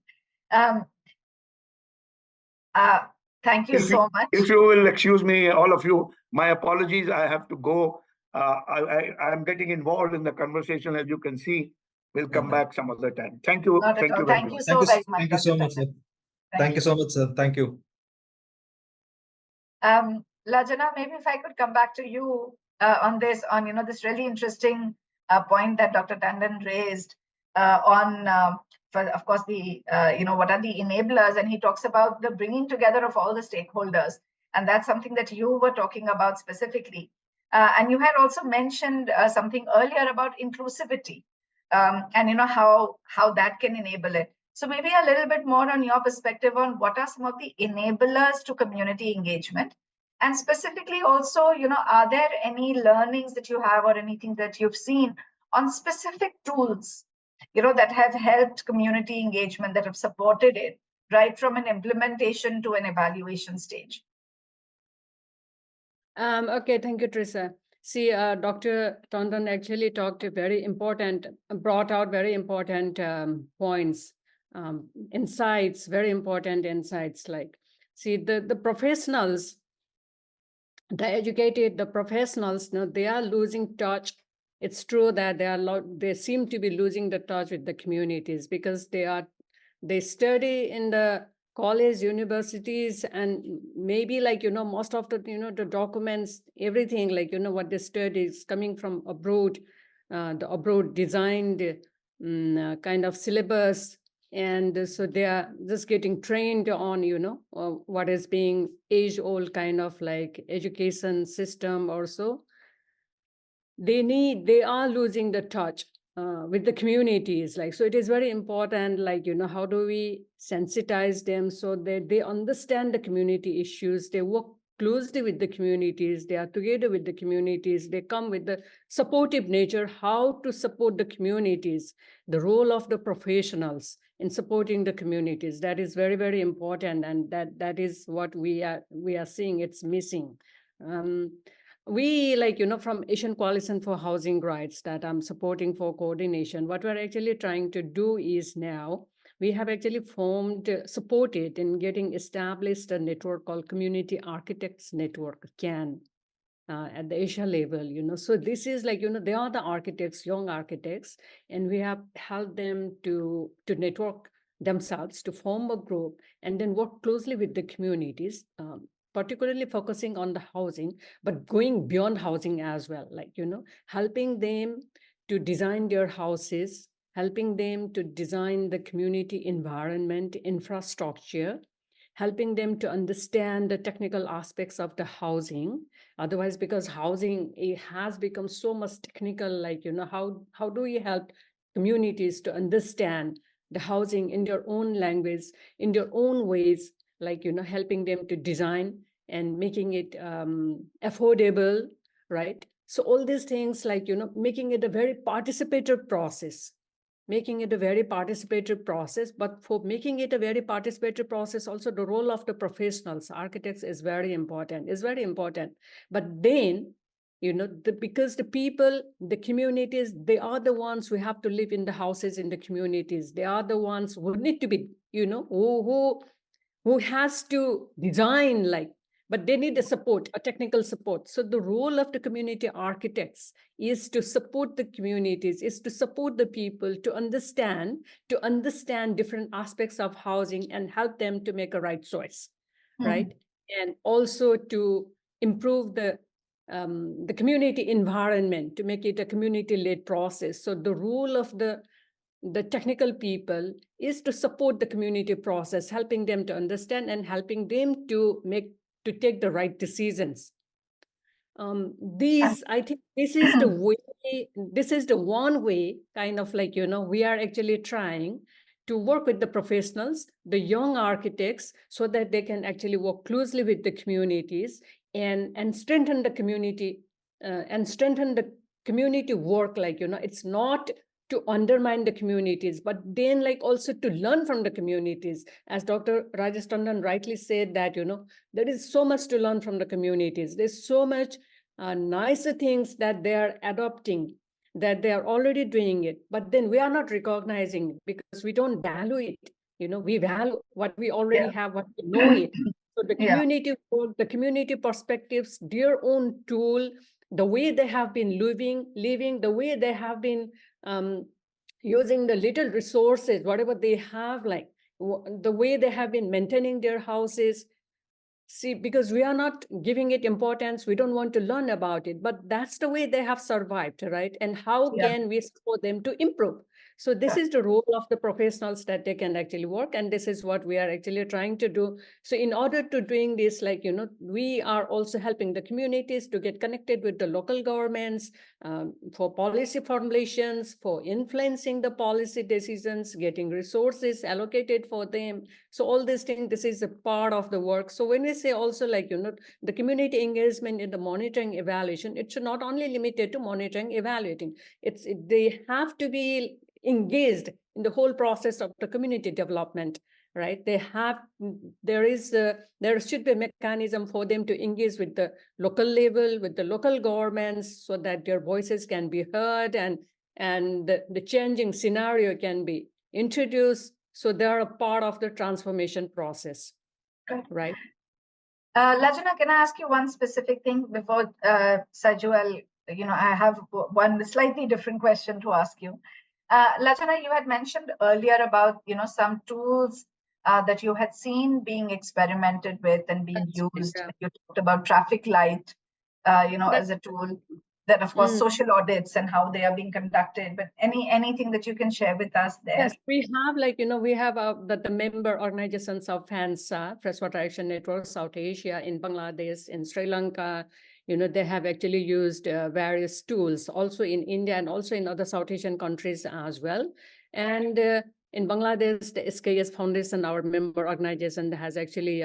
Thank you so much. If you will excuse me, all of you, my apologies, I have to go. I'm getting involved in the conversation, as you can see. We'll come back some other time. Thank you. Not at Thank all. you very Thank you much. so very much. Thank you so Dr. much, sir. Tandon. Thank you so much, sir. Thank you. Lajana, maybe if I could come back to you on this, this really interesting point that Dr. Tandon raised of course, the what are the enablers, and he talks about the bringing together of all the stakeholders, and that's something that you were talking about specifically. And you had also mentioned something earlier about inclusivity, and how that can enable it. So maybe a little bit more on your perspective on what are some of the enablers to community engagement. And specifically also, are there any learnings that you have or anything that you've seen on specific tools, that have helped community engagement, that have supported it, right from an implementation to an evaluation stage? Okay, thank you, Teresa. See, Dr. Tandon actually brought out very important points, insights, very important insights. Like, see, the professionals, the educated, the professionals, they are losing touch. It's true that they seem to be losing the touch with the communities, because they study in the college, universities, and maybe most of the the documents, everything what they study is coming from abroad, the abroad designed kind of syllabus. And so they are just getting trained on what is being age-old kind of education system. Also, they are losing the touch with the communities. So it is very important, how do we sensitize them so that they understand the community issues, they work closely with the communities, they are together with the communities, they come with the supportive nature, how to support the communities, the role of the professionals in supporting the communities. That is very, very important, and that is what we are seeing it's missing. We from Asian Coalition for Housing Rights that I'm supporting for coordination, what we're actually trying to do is now we have actually supported in getting established a network called Community Architects Network, CAN, at the Asia level. So this is they are the architects, young architects, and we have helped them to network themselves, to form a group, and then work closely with the communities, particularly focusing on the housing, but going beyond housing as well, helping them to design their houses, helping them to design the community environment, infrastructure, helping them to understand the technical aspects of the housing. Otherwise, because housing, it has become so much technical, how do you help communities to understand the housing in their own language, in their own ways, helping them to design and making it affordable, right? So all these things, making it a very participatory process, but for making it a very participatory process, also the role of the professionals, architects, is very important, But then, because the people, the communities, they are the ones who have to live in the houses, in the communities. They are the ones who need to be, who has to design, but they need a technical support. So the role of the community architects is to support the communities, is to support the people to understand different aspects of housing and help them to make a right choice, right? And also to improve the community environment, to make it a community-led process. So the role of the technical people is to support the community process, helping them to understand and helping them to take the right decisions. I think this is the way, this is the one way, kind of we are actually trying to work with the professionals, the young architects, so that they can actually work closely with the communities and strengthen the community work. It's not to undermine the communities, but then also to learn from the communities. As Dr. Rajesh Tandon rightly said that, there is so much to learn from the communities. There's so much nicer things that they are adopting, that they are already doing it, but then we are not recognizing it because we don't value it. We value what we already have, what we know it. So the community work, the community perspectives, their own tool, the way they have been living, the way they have been using the little resources, whatever they have, like the way they have been maintaining their houses. See, because we are not giving it importance, we don't want to learn about it, but that's the way they have survived, right? And how can we support them to improve? So this is the role of the professionals that they can actually work, and this is what we are actually trying to do. So in order to doing this, like, we are also helping the communities to get connected with the local governments, for policy formulations, for influencing the policy decisions, getting resources allocated for them. So all these things, this is a part of the work. So when we say also, like, the community engagement in the monitoring evaluation, it should not only limited to monitoring, evaluating. They have to be engaged in the whole process of the community development, right? There should be a mechanism for them to engage with the local level, with the local governments, so that their voices can be heard, and the changing scenario can be introduced. So they are a part of the transformation process, right? Lajana, can I ask you one specific thing before Sajul? I have one slightly different question to ask you. Lajana, you had mentioned earlier about some tools that you had seen being experimented with and being used. You talked about traffic light, as a tool. Then, of course, social audits and how they are being conducted. But anything that you can share with us there? Yes, we have we have the member organizations of FANSA, Freshwater Action Network, South Asia, in Bangladesh, in Sri Lanka. They have actually used various tools, also in India and also in other South Asian countries as well. And in Bangladesh, the SKS Foundation, our member organization, has actually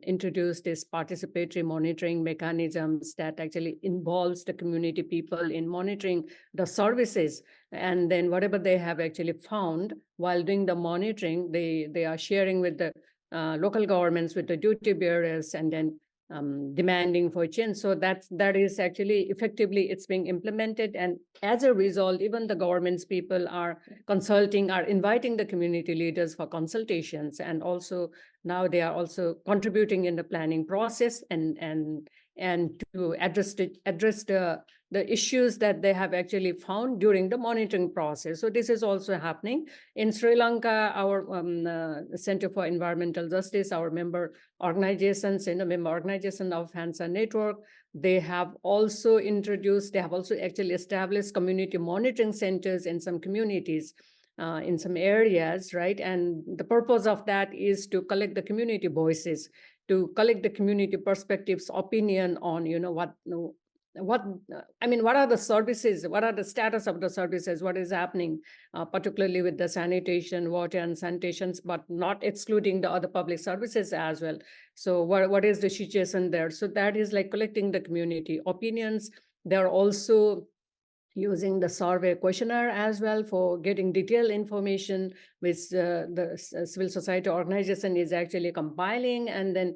introduced this participatory monitoring mechanisms that actually involves the community people in monitoring the services. And then whatever they have actually found while doing the monitoring, they are sharing with the local governments, with the duty bearers, and then demanding for change. So that is actually effectively it's being implemented. And as a result, even the government's people are consulting, are inviting the community leaders for consultations, and also now they are also contributing in the planning process and to address the issues that they have actually found during the monitoring process. So this is also happening. In Sri Lanka, our Center for Environmental Justice, our member organizations, member organization of FANSA Network, they have also actually established community monitoring centers in some communities, in some areas, right? And the purpose of that is to collect the community voices, to collect the community perspectives, opinion on, what are the services, what are the status of the services, what is happening, particularly with the sanitation, water and sanitation, but not excluding the other public services as well. So what is the situation there? So that is like collecting the community opinions. They're also using the survey questionnaire as well for getting detailed information, which the civil society organization is actually compiling, and then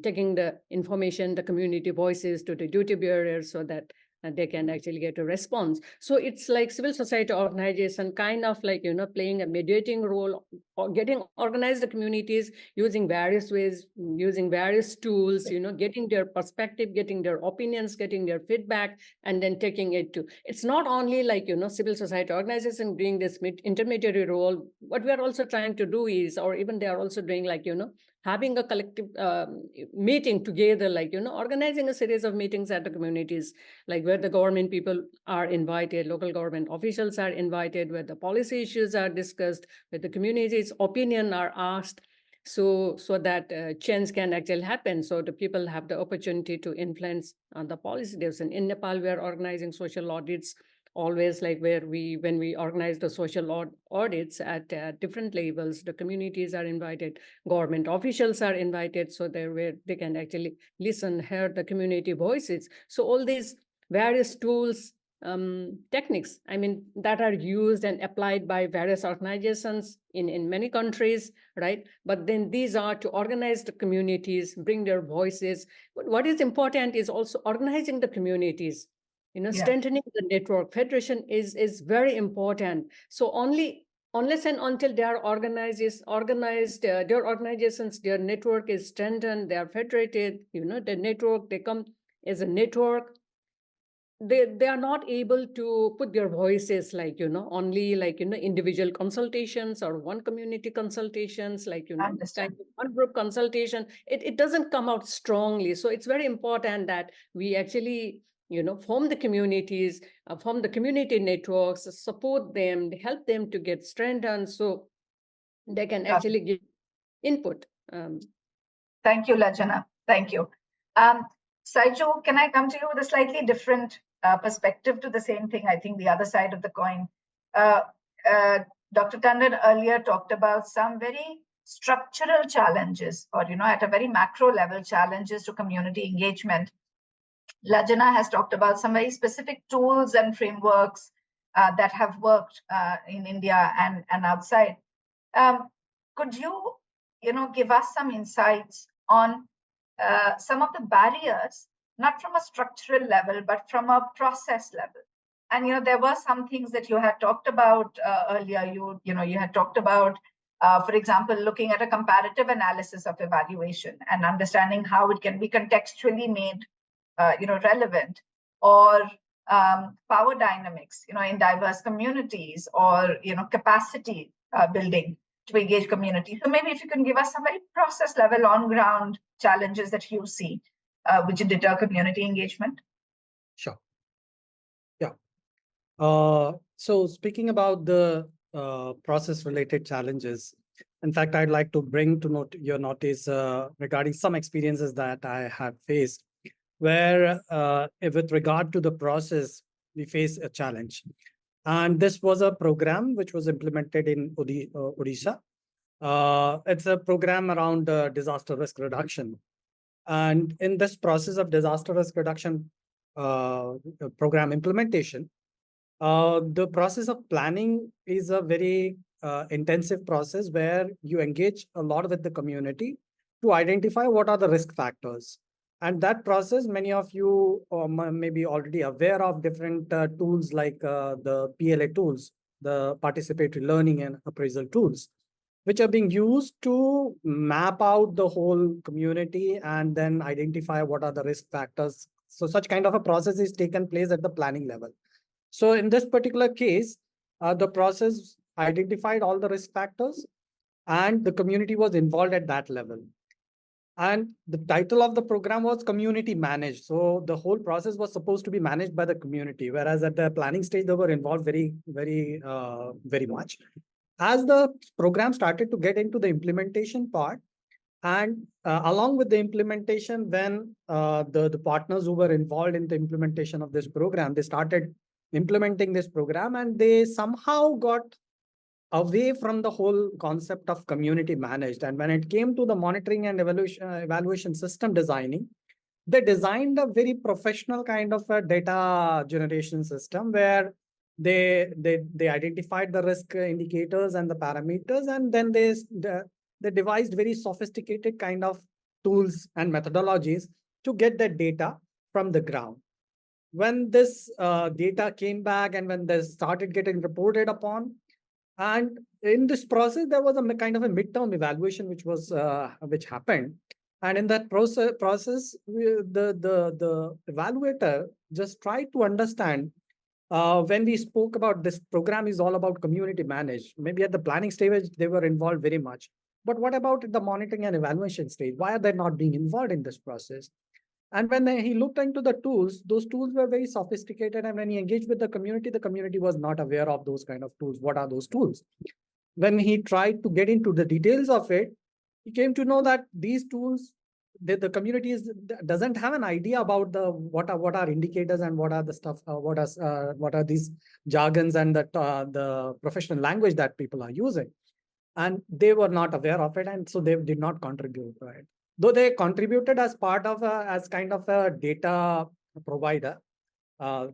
taking the information, the community voices, to the duty bearers, so that they can actually get a response. So it's like civil society organization kind of like, playing a mediating role, or getting organized the communities using various ways, using various tools, getting their perspective, getting their opinions, getting their feedback, and then taking it to, it's not only like, civil society organization doing this intermediary role. What we are also trying to do is, or even they are also doing like, having a collective meeting together, like, organizing a series of meetings at the communities, like where the government people are invited, local government officials are invited, where the policy issues are discussed, where the community's opinion are asked, so that change can actually happen. So the people have the opportunity to influence the policy decision. In Nepal, we are organizing social audits, always like when we organize the social audits at different levels, the communities are invited, government officials are invited, so where they can actually listen, hear the community voices. So all these various tools, techniques, that are used and applied by various organizations in many countries, right? But then these are to organize the communities, bring their voices. But what is important is also organizing the communities, strengthening the network. Federation is very important. So unless and until they are organized, their organizations, their network is strengthened, they are federated, the network, they come as a network, they are not able to put their voices like, only like, individual consultations or one community consultations, like, kind Understand. of one group consultation. It doesn't come out strongly. So it's very important that we actually, form the communities, form the community networks, support them, help them to get strengthened so they can Got it. actually give input. Thank you, Lajana. Thank you. Saiju, can I come to you with a slightly different perspective to the same thing? I think the other side of the coin. Dr. Tandon earlier talked about some very structural challenges, or at a very macro level, challenges to community engagement. Lajana has talked about some very specific tools and frameworks that have worked in India and outside. Could you, give us some insights on some of the barriers, not from a structural level, but from a process level? And there were some things that you had talked about earlier. You had talked about, for example, looking at a comparative analysis of evaluation and understanding how it can be contextually made, relevant, or power dynamics, in diverse communities, or capacity building to engage community. So maybe if you can give us some very process level on ground challenges that you see which deter community engagement. Sure. Yeah. So speaking about the process related challenges, in fact, I'd like to bring to your notice regarding some experiences that I have faced where with regard to the process, we face a challenge. And this was a program which was implemented in Odisha. It's a program around disaster risk reduction. And in this process of disaster risk reduction program implementation, the process of planning is a very intensive process where you engage a lot with the community to identify what are the risk factors. And that process, many of you may be already aware of different tools like the PLA tools, the participatory learning and appraisal tools, which are being used to map out the whole community and then identify what are the risk factors. So such kind of a process is taken place at the planning level. So in this particular case, the process identified all the risk factors and the community was involved at that level. And the title of the program was community managed. So the whole process was supposed to be managed by the community, whereas at the planning stage, they were involved very much. As the program started to get into the implementation part, and along with the implementation, when the partners who were involved in the implementation of this program, they started implementing this program and they somehow got away from the whole concept of community managed. And when it came to the monitoring and evaluation system designing, they designed a very professional kind of a data generation system where they identified the risk indicators and the parameters, and then they devised very sophisticated kind of tools and methodologies to get that data from the ground. When this data came back and when they started getting reported upon, and in this process, there was a kind of a midterm evaluation which happened. And in that process, the evaluator just tried to understand when we spoke about this program is all about community managed. Maybe at the planning stage, they were involved very much. But what about the monitoring and evaluation stage? Why are they not being involved in this process? And when he looked into the tools, those tools were very sophisticated. And when he engaged with the community was not aware of those kind of tools. What are those tools? When he tried to get into the details of it, he came to know that these tools, the community doesn't have an idea about what are indicators and what are the stuff, what are these jargons and the professional language that people are using. And they were not aware of it, and so they did not contribute, right? Though they contributed as part of as kind of a data provider.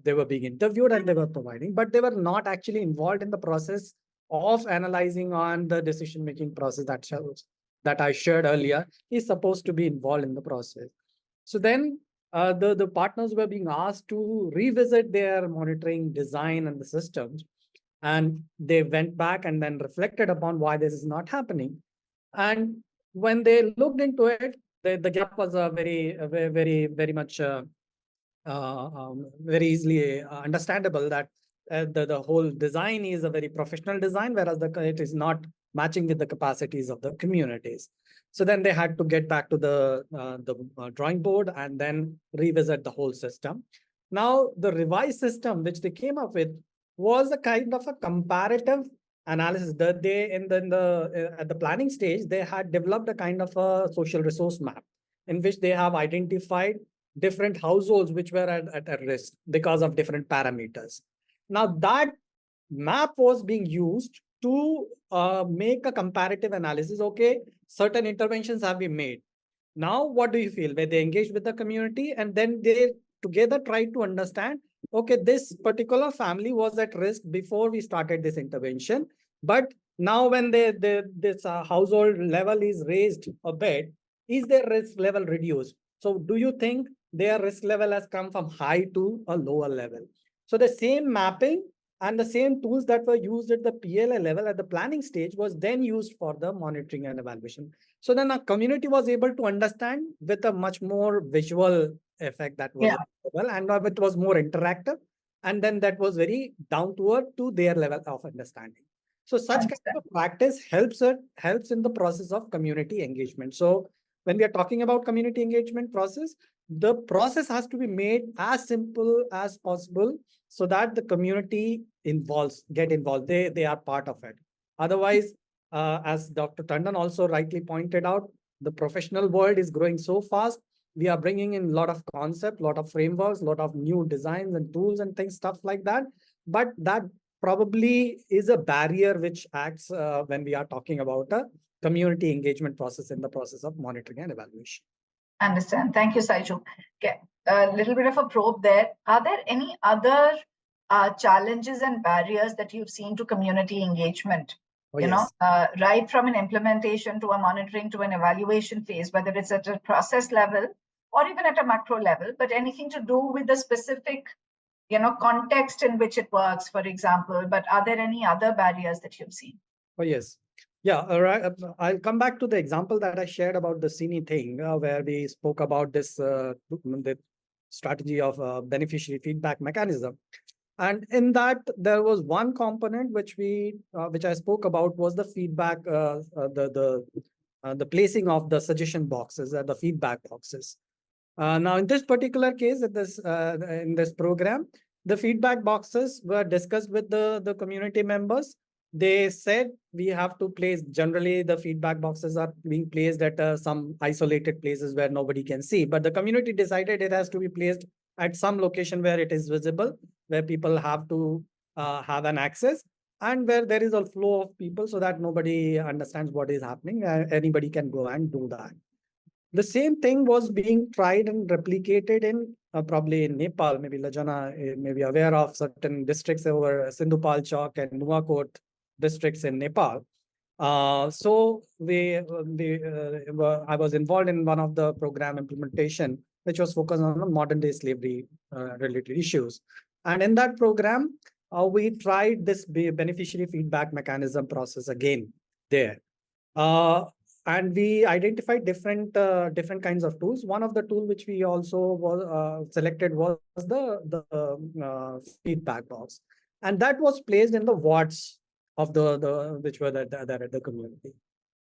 They were being interviewed and they were providing, but they were not actually involved in the process of analyzing on the decision-making process that I shared earlier is supposed to be involved in the process. So then the partners were being asked to revisit their monitoring design and the systems. And they went back and then reflected upon why this is not happening. And when they looked into it, the gap was very much very easily understandable that the whole design is a very professional design, whereas it is not matching with the capacities of the communities. So then they had to get back to the drawing board and then revisit the whole system. Now, the revised system which they came up with was a kind of a comparative analysis. That they at the planning stage, they had developed a kind of a social resource map in which they have identified different households which were at risk because of different parameters. Now that map was being used to make a comparative analysis. Okay, certain interventions have been made. Now, what do you feel? Where they engage with the community and then they together try to understand, okay, this particular family was at risk before we started this intervention. But now when this household level is raised a bit, is their risk level reduced? So do you think their risk level has come from high to a lower level? So the same mapping and the same tools that were used at the PLA level at the planning stage was then used for the monitoring and evaluation. So then our community was able to understand with a much more visual effect that was available, and it was more interactive. And then that was very down to their level of understanding. So such kind of practice helps in the process of community engagement. So when we are talking about community engagement process, the process has to be made as simple as possible so that the community get involved. They are part of it. Otherwise, as Dr. Tandon also rightly pointed out, the professional world is growing so fast. We are bringing in a lot of concepts, a lot of frameworks, a lot of new designs and tools and things, stuff like that. But that probably is a barrier which acts when we are talking about a community engagement process in the process of monitoring and evaluation. Understand. Thank you, Saiju. Okay, a little bit of a probe there. Are there any other challenges and barriers that you've seen to community engagement? Right from an implementation to a monitoring to an evaluation phase, whether it's at a process level or even at a macro level, but anything to do with the specific, context in which it works, for example. But are there any other barriers that you've seen? Oh, yes. Yeah, all right. I'll come back to the example that I shared about the CINI thing, where we spoke about this the strategy of beneficiary feedback mechanism. And in that, there was one component which I spoke about was the feedback, the placing of the suggestion boxes, the feedback boxes. Now, in this particular case, in this program, the feedback boxes were discussed with the community members. They said we have to place, generally the feedback boxes are being placed at some isolated places where nobody can see, but the community decided it has to be placed at some location where it is visible, where people have to have an access, and where there is a flow of people so that nobody understands what is happening. Anybody can go and do that. The same thing was being tried and replicated in probably in Nepal. Maybe Lajana may be aware of certain districts over Sindhupal Chowk and Nuwakot districts in Nepal. So I was involved in one of the program implementation, which was focused on modern day slavery related issues. And in that program, we tried this beneficiary feedback mechanism process again there. And we identified different kinds of tools. One of the tools which we also selected was the feedback box, and that was placed in the wards of which were there at the community.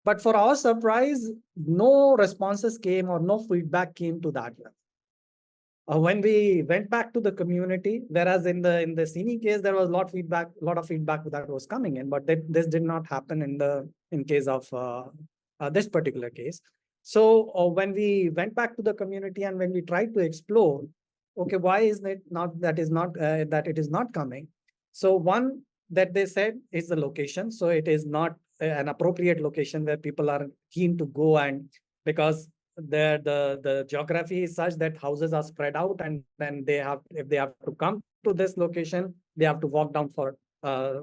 But for our surprise, no responses came or no feedback came to that level. When we went back to the community, whereas in the CINI case there was a lot of feedback that was coming in, but this did not happen in case of this particular case. So when we went back to the community and when we tried to explore, okay, why is it not that it is not coming? So one that they said is the location. So it is not an appropriate location where people are keen to go, and because the geography is such that houses are spread out, and then if they have to come to this location, they have to walk down for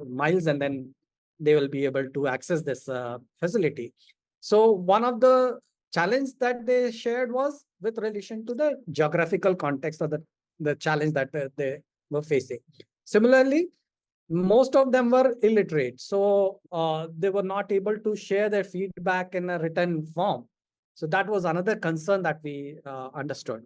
miles, and then they will be able to access this facility. So one of the challenge that they shared was with relation to the geographical context of the challenge that they were facing. Similarly, most of them were illiterate, so they were not able to share their feedback in a written form. So that was another concern that we understood.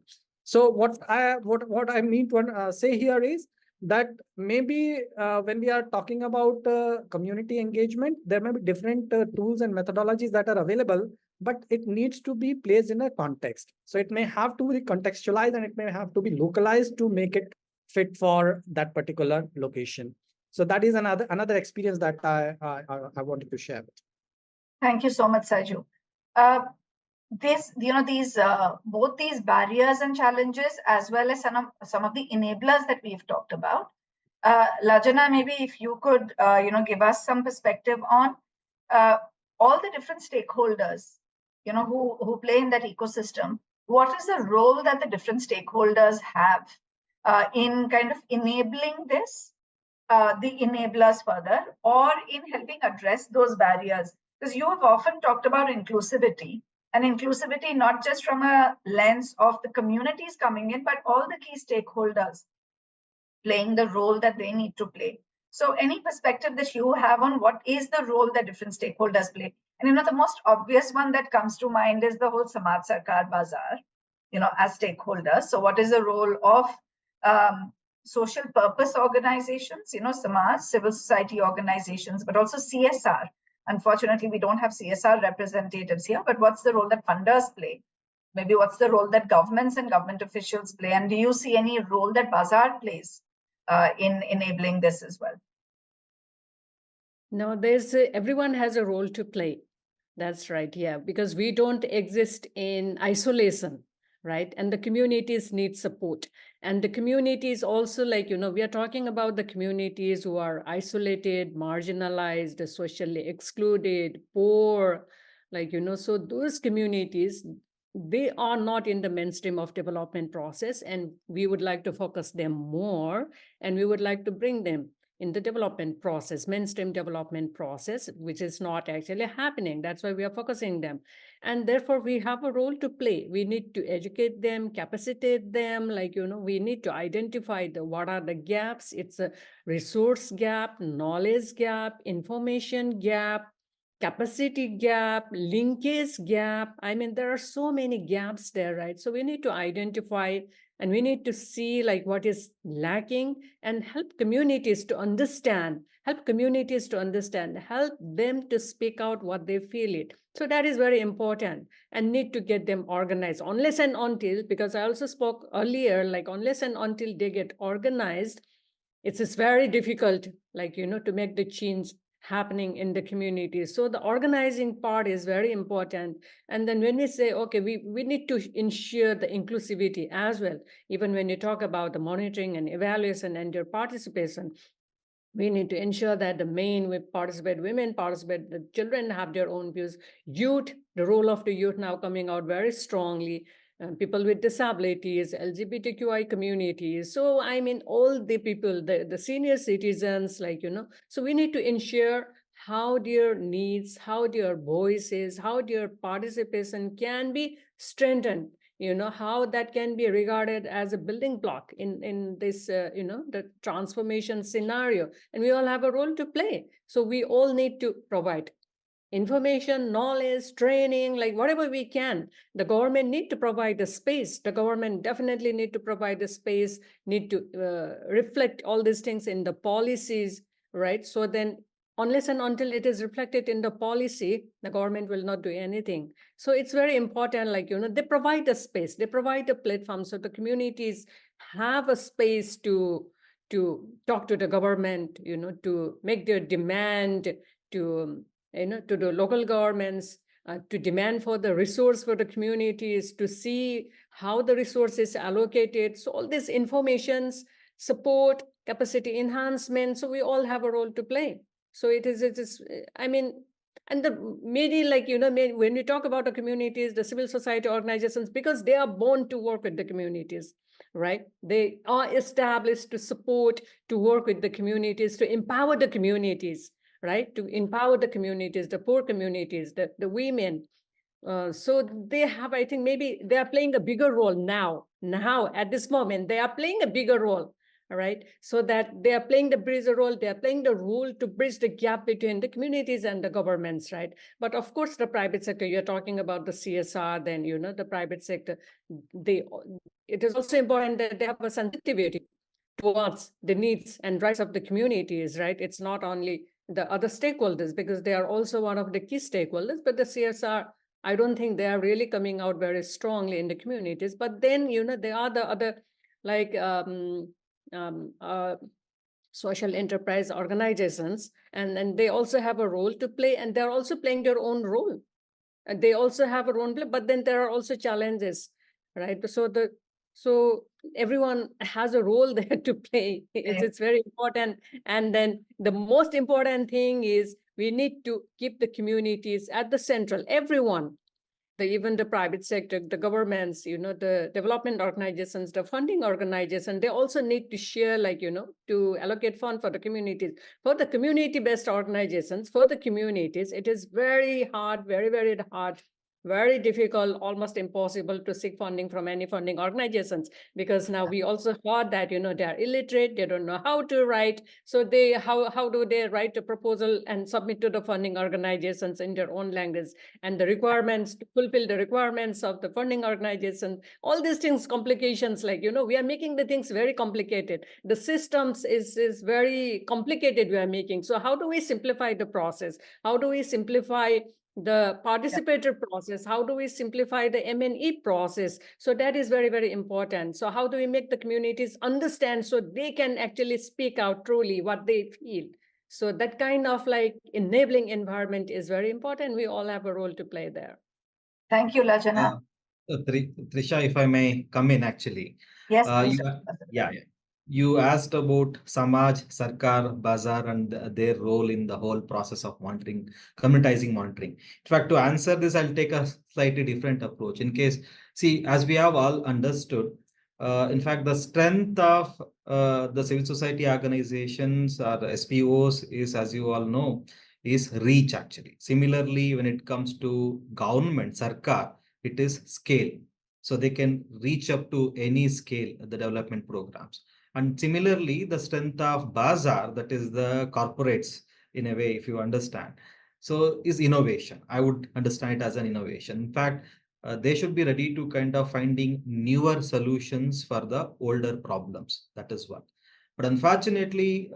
So what I mean to say here is that maybe when we are talking about community engagement, there may be different tools and methodologies that are available, but it needs to be placed in a context. So it may have to be contextualized and it may have to be localized to make it fit for that particular location. So that is another experience that I wanted to share. Thank you so much, Saju. These both these barriers and challenges, as well as some of the enablers that we've talked about. Lajana, maybe if you could, give us some perspective on all the different stakeholders, who play in that ecosystem. What is the role that the different stakeholders have in kind of enabling this, the enablers further, or in helping address those barriers? Because you have often talked about inclusivity, and inclusivity not just from a lens of the communities coming in, but all the key stakeholders playing the role that they need to play. So any perspective that you have on what is the role that different stakeholders play? And the most obvious one that comes to mind is the whole Samaj Sarkar Bazaar, as stakeholders. So what is the role of social purpose organizations, Samaj, civil society organizations, but also CSR? Unfortunately, we don't have CSR representatives here, but what's the role that funders play? Maybe what's the role that governments and government officials play? And do you see any role that Bazaar plays in enabling this as well? No, everyone has a role to play. That's right. Yeah, because we don't exist in isolation, right? And the communities need support. And the communities also, like, we are talking about the communities who are isolated, marginalized, socially excluded, poor, so those communities, they are not in the mainstream of development process, and we would like to focus them more, and we would like to bring them in the development process, mainstream development process, which is not actually happening. That's why we are focusing them. And therefore, we have a role to play. We need to educate them, capacitate them, we need to identify what are the gaps. It's a resource gap, knowledge gap, information gap, capacity gap, linkage gap. I mean, there are so many gaps there, right? So we need to identify and we need to see what is lacking and help communities to understand, help them to speak out what they feel it. So that is very important and need to get them organized. Unless and until, because I also spoke earlier, unless and until they get organized, it's very difficult, to make the change happening in the community. So the organizing part is very important. And then when we say, okay, we need to ensure the inclusivity as well, even when you talk about the monitoring and evaluation and your participation, we need to ensure that the men will participate, women participate, the children have their own views, youth, the role of the youth now coming out very strongly, people with disabilities, LGBTQI communities. So I mean, all the people, the senior citizens, so we need to ensure how their needs, how their voices, how their participation can be strengthened, how that can be regarded as a building block in this, the transformation scenario. And we all have a role to play. So we all need to provide information, knowledge, training, whatever we can. The government need to provide the space. The government definitely need to provide the space, need to reflect all these things in the policies, right? So then unless and until it is reflected in the policy, the government will not do anything. So it's very important, they provide a space, they provide a platform, so the communities have a space to talk to the government, to make their demand, to the local governments, to demand for the resource for the communities, to see how the resource is allocated. So all these informations, support, capacity enhancement, so we all have a role to play. So it is, I mean, and the media, when you talk about the communities, the civil society organizations, because they are born to work with the communities, right? They are established to support, to work with the communities, to empower the communities, right? To empower the communities, the poor communities, the women. So they have, I think maybe they are playing a bigger role now at this moment, they are playing a bigger role, right? So that they are playing the bridge role, they are playing the role to bridge the gap between the communities and the governments, right? But of course, the private sector, you're talking about the CSR, then, the private sector, it is also important that they have a sensitivity towards the needs and rights of the communities, right? It's not only the other stakeholders, because they are also one of the key stakeholders, but the CSR, I don't think they are really coming out very strongly in the communities. But then, there are the other, like social enterprise organizations, and they also have a role to play, and they're also playing their own role. And they also have a role play, but then there are also challenges, right? So everyone has a role there to play. It's very important. And then the most important thing is we need to keep the communities at the central, everyone, even the private sector, the governments, the development organizations, the funding organizations, they also need to share, to allocate fund for the communities, for the community-based organizations, for the communities. It is very hard, very, very hard, very difficult, almost impossible to seek funding from any funding organizations, because now we also heard that, they are illiterate, they don't know how to write. So how do they write a proposal and submit to the funding organizations in their own language? And the requirements to fulfill the requirements of the funding organization, all these things, complications, we are making the things very complicated. The systems is very complicated we are making. So how do we simplify the process? How do we simplify the participatory process? How do we simplify the M&E process? So that is very, very important. So how do we make the communities understand so they can actually speak out truly what they feel? So that kind of enabling environment is very important. We all have a role to play there. Thank you, Lajana. Trisha, if I may come in, actually. Yes, please. Yeah. You asked about Samaj, Sarkar, Bazaar, and their role in the whole process of monitoring, communitizing monitoring. In fact, to answer this, I'll take a slightly different approach. As we have all understood, in fact, the strength of the civil society organizations or the SPOs is, as you all know, is reach, actually. Similarly, when it comes to government, Sarkar, it is scale. So they can reach up to any scale, the development programs. And similarly, the strength of Bazaar, that is the corporates, in a way, if you understand, so is innovation. I would understand it as an innovation. In fact, they should be ready to kind of finding newer solutions for the older problems. That is one. But unfortunately,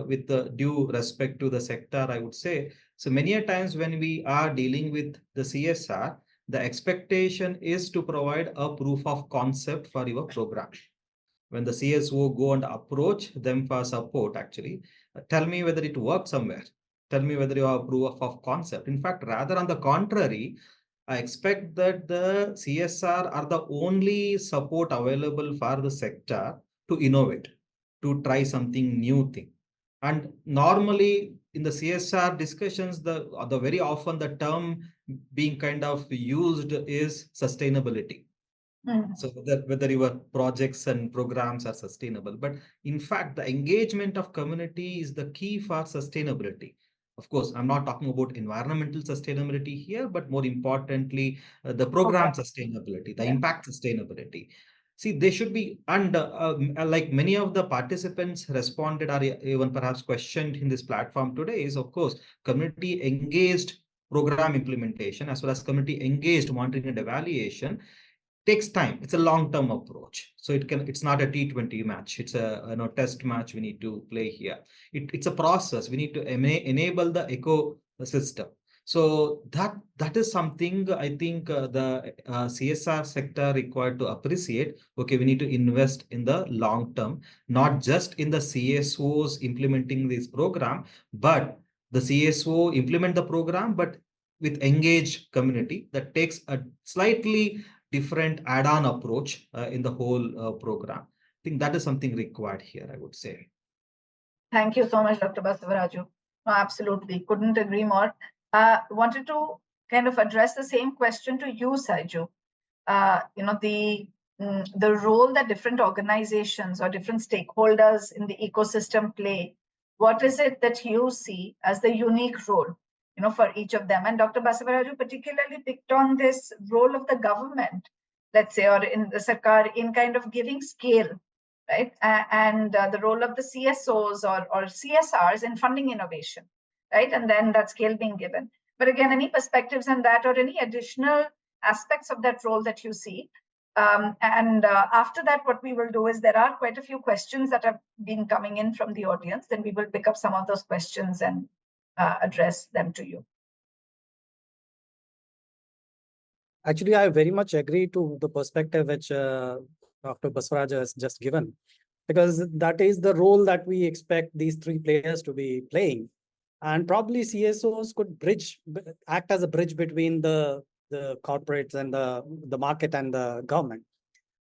with the due respect to the sector, I would say, so many a times when we are dealing with the CSR, the expectation is to provide a proof of concept for your program. When the CSO go and approach them for support, actually, tell me whether it works somewhere. Tell me whether you have proof of concept. In fact, rather on the contrary, I expect that the CSR are the only support available for the sector to innovate, to try something new thing. And normally in the CSR discussions, the very often the term being kind of used is sustainability. So whether your projects and programs are sustainable, but in fact, the engagement of community is the key for sustainability. Of course, I'm not talking about environmental sustainability here, but more importantly, the program sustainability, the impact sustainability. See, they should be, and like many of the participants responded or even perhaps questioned in this platform today is, of course, community engaged program implementation as well as community engaged monitoring and evaluation takes time. It's a long-term approach. So it's not a T20 match. It's a test match we need to play here. It's a process. We need to enable the ecosystem. So that is something I think the CSR sector required to appreciate. Okay, we need to invest in the long term, not just in the CSOs implementing this program, but the CSO implement the program, but with engaged community that takes a slightly different add-on approach in the whole program. I think that is something required here, I would say. Thank you so much, Dr. Basavaraju. No, absolutely. Couldn't agree more. Wanted to kind of address the same question to you, Saiju. The role that different organizations or different stakeholders in the ecosystem play. What is it that you see as the unique role, for each of them? And Dr. Basavaraju particularly picked on this role of the government, let's say, or in the Sarkar, in kind of giving scale right? And the role of the CSOs or CSRs in funding innovation, right? And then that scale being given. But again, any perspectives on that or any additional aspects of that role that you see? After that, what we will do is there are quite a few questions that have been coming in from the audience. Then we will pick up some of those questions and address them to you. Actually, I very much agree to the perspective which Dr. Baswaraj has just given, because that is the role that we expect these three players to be playing. And probably CSOs could act as a bridge between the corporates and the market and the government.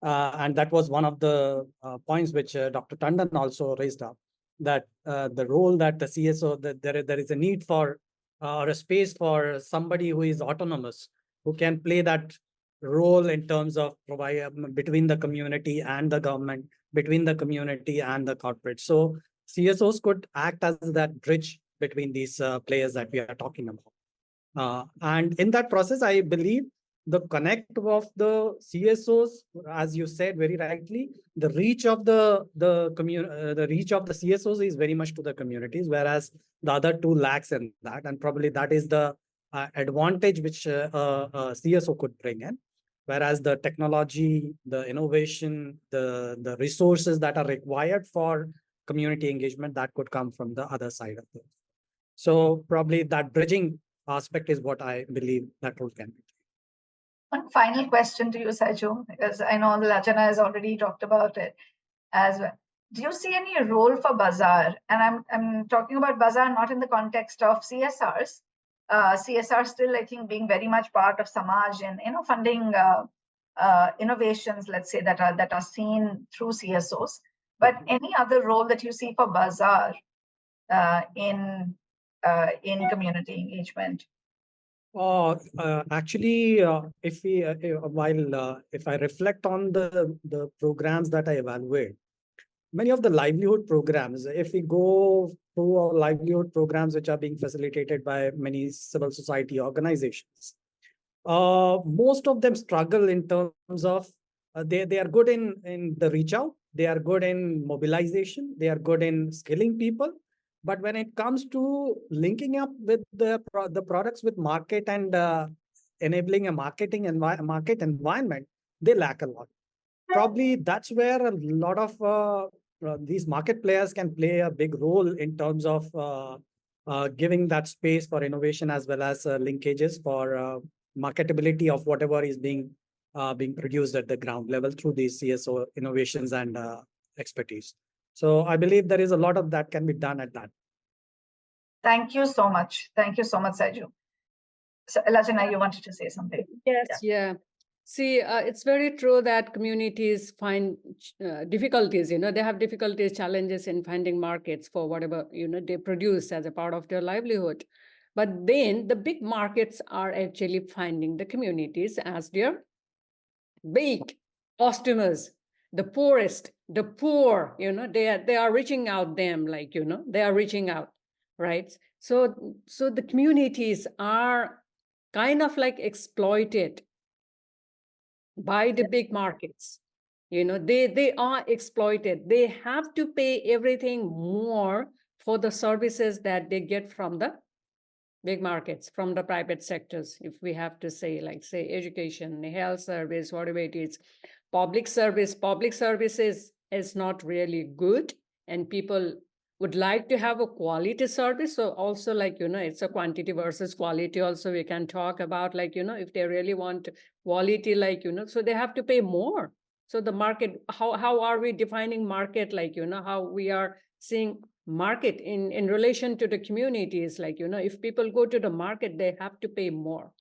And that was one of the points which Dr. Tandon also raised up, that the role that the CSO, that there is a need for or a space for somebody who is autonomous, who can play that role in terms of between the community and the government, between the community and the corporate. So CSOs could act as that bridge between these players that we are talking about. And in that process, I believe the connect of the CSOs, as you said very rightly, the reach of the reach of the CSOs is very much to the communities, whereas the other two lacks in that, and probably that is the advantage which CSO could bring in. Whereas the technology, the innovation, the resources that are required for community engagement, that could come from the other side of it. So probably that bridging aspect is what I believe that role can be. One final question to you, Saju, because I know Lachana has already talked about it as well. Do you see any role for Bazaar? And I'm talking about Bazaar not in the context of CSRs. CSR still, I think, being very much part of Samaj and funding innovations, let's say, that are seen through CSOs. But any other role that you see for Bazaar in community engagement? Actually, if I reflect on the programs that I evaluate, many of the livelihood programs, if we go through our livelihood programs which are being facilitated by many civil society organizations, most of them struggle in terms of they are good in the reach out, they are good in mobilization, they are good in skilling people. But when it comes to linking up with the products with market and enabling a market environment, they lack a lot. Probably that's where a lot of these market players can play a big role in terms of giving that space for innovation as well as linkages for marketability of whatever is being produced at the ground level through these CSO innovations and expertise. So I believe there is a lot of that can be done at that. Thank you so much. Thank you so much, Saju. So, Lachana, you wanted to say something? Yes, yeah. See, it's very true that communities find difficulties, they have difficulties, challenges in finding markets for whatever, they produce as a part of their livelihood. But then the big markets are actually finding the communities as their big customers, the poorest, the poor, they are reaching out them, like, they are reaching out, right? So the communities are kind of like exploited by the big markets. They are exploited. They have to pay everything more for the services that they get from the big markets, from the private sectors, if we have to say, like, say, education, health service, whatever it is. Public services is not really good, and people would like to have a quality service. So also, like, it's a quantity versus quality also we can talk about, like, if they really want quality, like, so they have to pay more. So the market, how are we defining market, like, how we are seeing market in relation to the communities, like, if people go to the market, they have to pay more,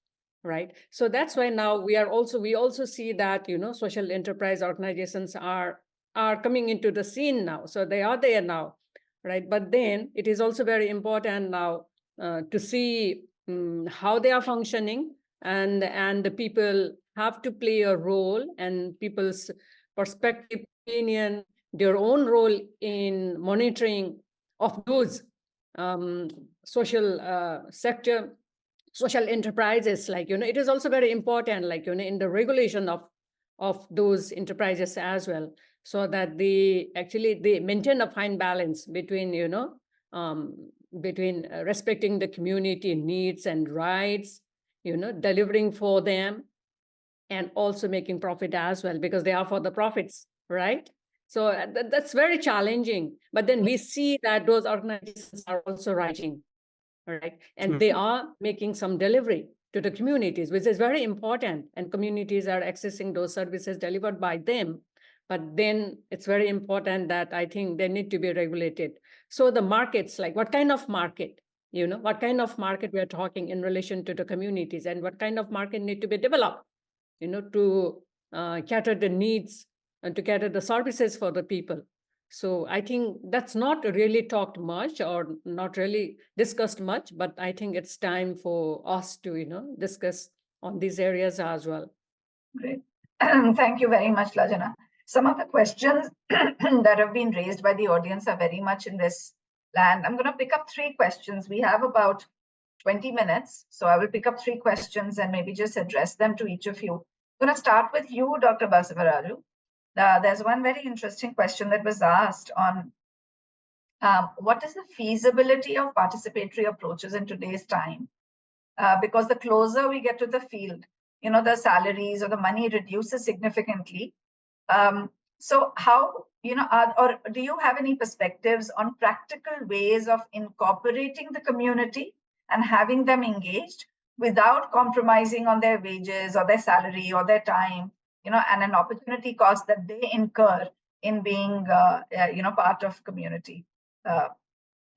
right? So that's why now we also see that, social enterprise organizations are coming into the scene now. So they are there now, right? But then it is also very important now to see how they are functioning, and the people have to play a role, and people's perspective, opinion, their own role in monitoring of those social sector, social enterprises, like, it is also very important, like, in the regulation of those enterprises as well. so that they maintain a fine balance between, respecting the community needs and rights, delivering for them, and also making profit as well, because they are for the profits, right? So that's very challenging. But then we see that those organizations are also rising, right? And they are making some delivery to the communities, which is very important. And communities are accessing those services delivered by them. But then it's very important that I think they need to be regulated. So the markets, like what kind of market, what kind of market we are talking in relation to the communities, and what kind of market need to be developed, to cater the needs and to cater the services for the people. So I think that's not really talked much or not really discussed much, but I think it's time for us to, discuss on these areas as well. Great. Thank you very much, Lajana. Some of the questions that have been raised by the audience are very much in this land. I'm going to pick up 3 questions. We have about 20 minutes, so I will pick up 3 questions and maybe just address them to each of you. I'm going to start with you, Dr. Basavaraju. There's one very interesting question that was asked on what is the feasibility of participatory approaches in today's time? Because the closer we get to the field, the salaries or the money reduces significantly. So how, or do you have any perspectives on practical ways of incorporating the community and having them engaged without compromising on their wages or their salary or their time, and an opportunity cost that they incur in being, part of community?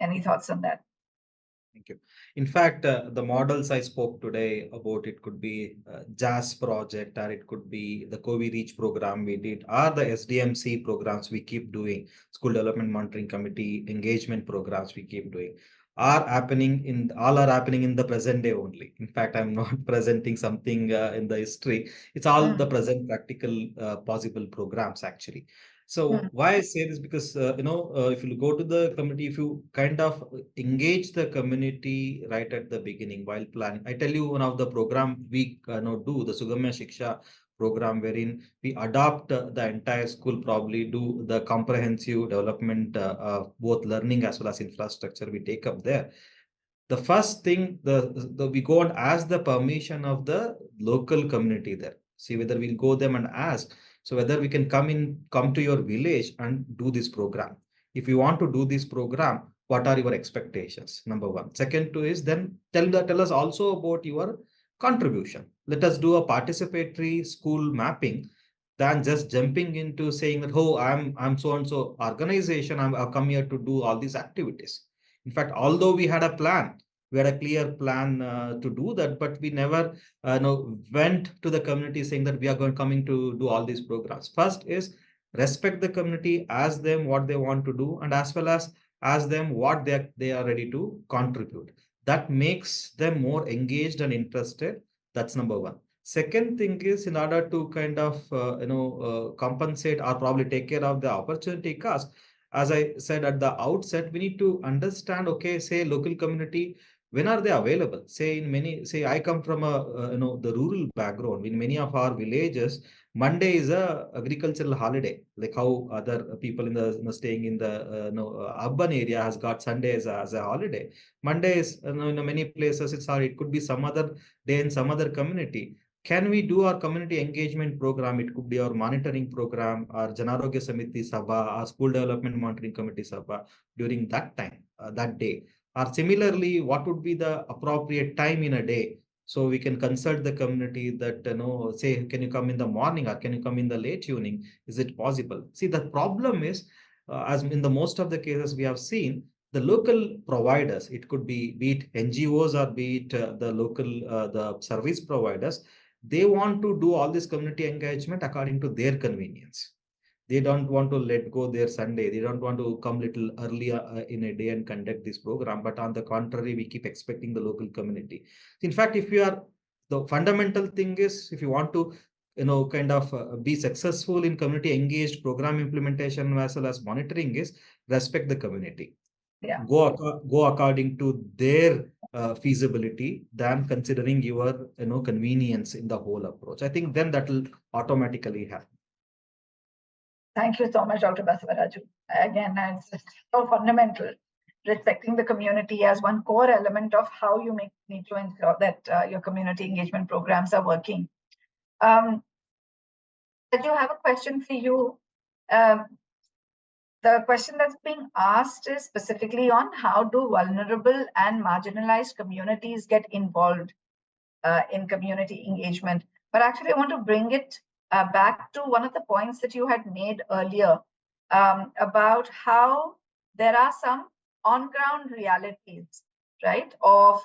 Any thoughts on that? Thank you. In fact, the models I spoke today about, it could be JAS project, or it could be the COVID Reach program we did, or the SDMC programs we keep doing, School Development Monitoring Committee engagement programs we keep doing, all are happening in the present day only. In fact, I'm not presenting something in the history. It's all the present practical possible programs actually. So why I say this, because if you go to the community, if you kind of engage the community right at the beginning while planning, I tell you, one of the program we do, the Sugamya Shiksha program, wherein we adopt the entire school, probably do the comprehensive development of both learning as well as infrastructure we take up there. The first thing, we go and ask the permission of the local community there. See whether we'll go them and ask. So whether we can come to your village and do this program. If you want to do this program, what are your expectations? Number one. Second two is then tell us also about your contribution. Let us do a participatory school mapping than just jumping into saying that, oh, I'm so and so organization, I've come here to do all these activities. In fact, although we had a plan, we had a clear plan to do that, but we never went to the community saying that we are coming to do all these programs. First is respect the community, ask them what they want to do, and as well as ask them what they are ready to contribute. That makes them more engaged and interested. That's number one. Second thing is, in order to kind of compensate or probably take care of the opportunity cost, as I said at the outset, we need to understand, okay, say local community, when are they available? Say in many, say I come from the rural background. In many of our villages, Monday is a agricultural holiday, like how other people in the staying in the urban area has got Sunday as a holiday. Monday is in many places it could be some other day in some other community. Can we do our community engagement program? It could be our monitoring program, our Janarogya Samiti Sabha, our School Development Monitoring Committee Sabha during that time, that day. Or similarly, what would be the appropriate time in a day? So we can consult the community that, say, can you come in the morning or can you come in the late evening? Is it possible? See, the problem is, as in the most of the cases we have seen, the local providers, it could be it NGOs or be it the local the service providers, they want to do all this community engagement according to their convenience. They don't want to let go their Sunday. They don't want to come little earlier in a day and conduct this program. But on the contrary, we keep expecting the local community. In fact, the fundamental thing is, if you want to, kind of be successful in community engaged program implementation as well as monitoring, is respect the community. Yeah. Go according to their feasibility than considering your convenience in the whole approach. I think then that will automatically happen. Thank you so much, Dr. Basavaraju. Again, it's so fundamental. Respecting the community as one core element of how you need to ensure that your community engagement programs are working. I do have a question for you. The question that's being asked is specifically on how do vulnerable and marginalized communities get involved in community engagement. But actually, I want to bring it back to one of the points that you had made earlier about how there are some on-ground realities, right, of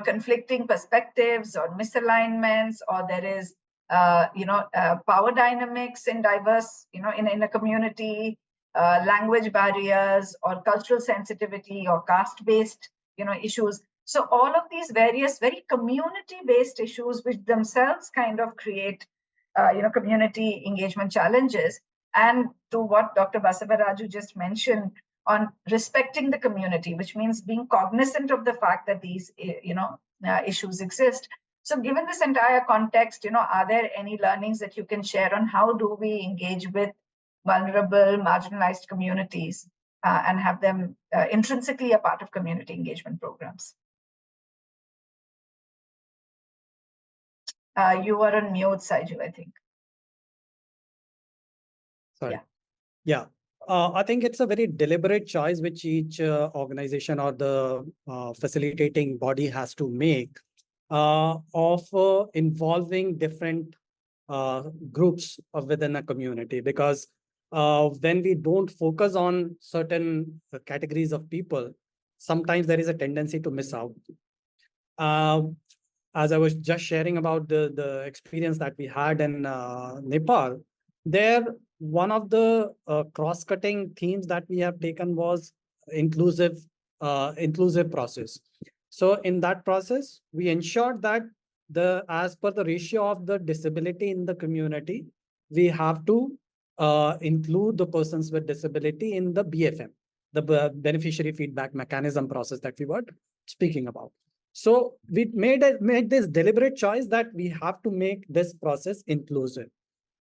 conflicting perspectives or misalignments, or there is power dynamics in diverse, in a community, language barriers or cultural sensitivity or caste-based, issues. So all of these various very community-based issues, which themselves kind of create, community engagement challenges. And to what Dr. Basavaraju just mentioned on respecting the community, which means being cognizant of the fact that these, issues exist. So given this entire context, are there any learnings that you can share on how do we engage with vulnerable, marginalized communities and have them intrinsically a part of community engagement programs? You are on mute, Saiju, I think. Sorry. Yeah. I think it's a very deliberate choice which each organization or the facilitating body has to make of involving different groups within a community, because when we don't focus on certain categories of people, sometimes there is a tendency to miss out. As I was just sharing about the experience that we had in Nepal, there one of the cross-cutting themes that we have taken was inclusive process. So in that process, we ensured that as per the ratio of the disability in the community, we have to include the persons with disability in the BFM, the beneficiary feedback mechanism process that we were speaking about. So we made this deliberate choice that we have to make this process inclusive.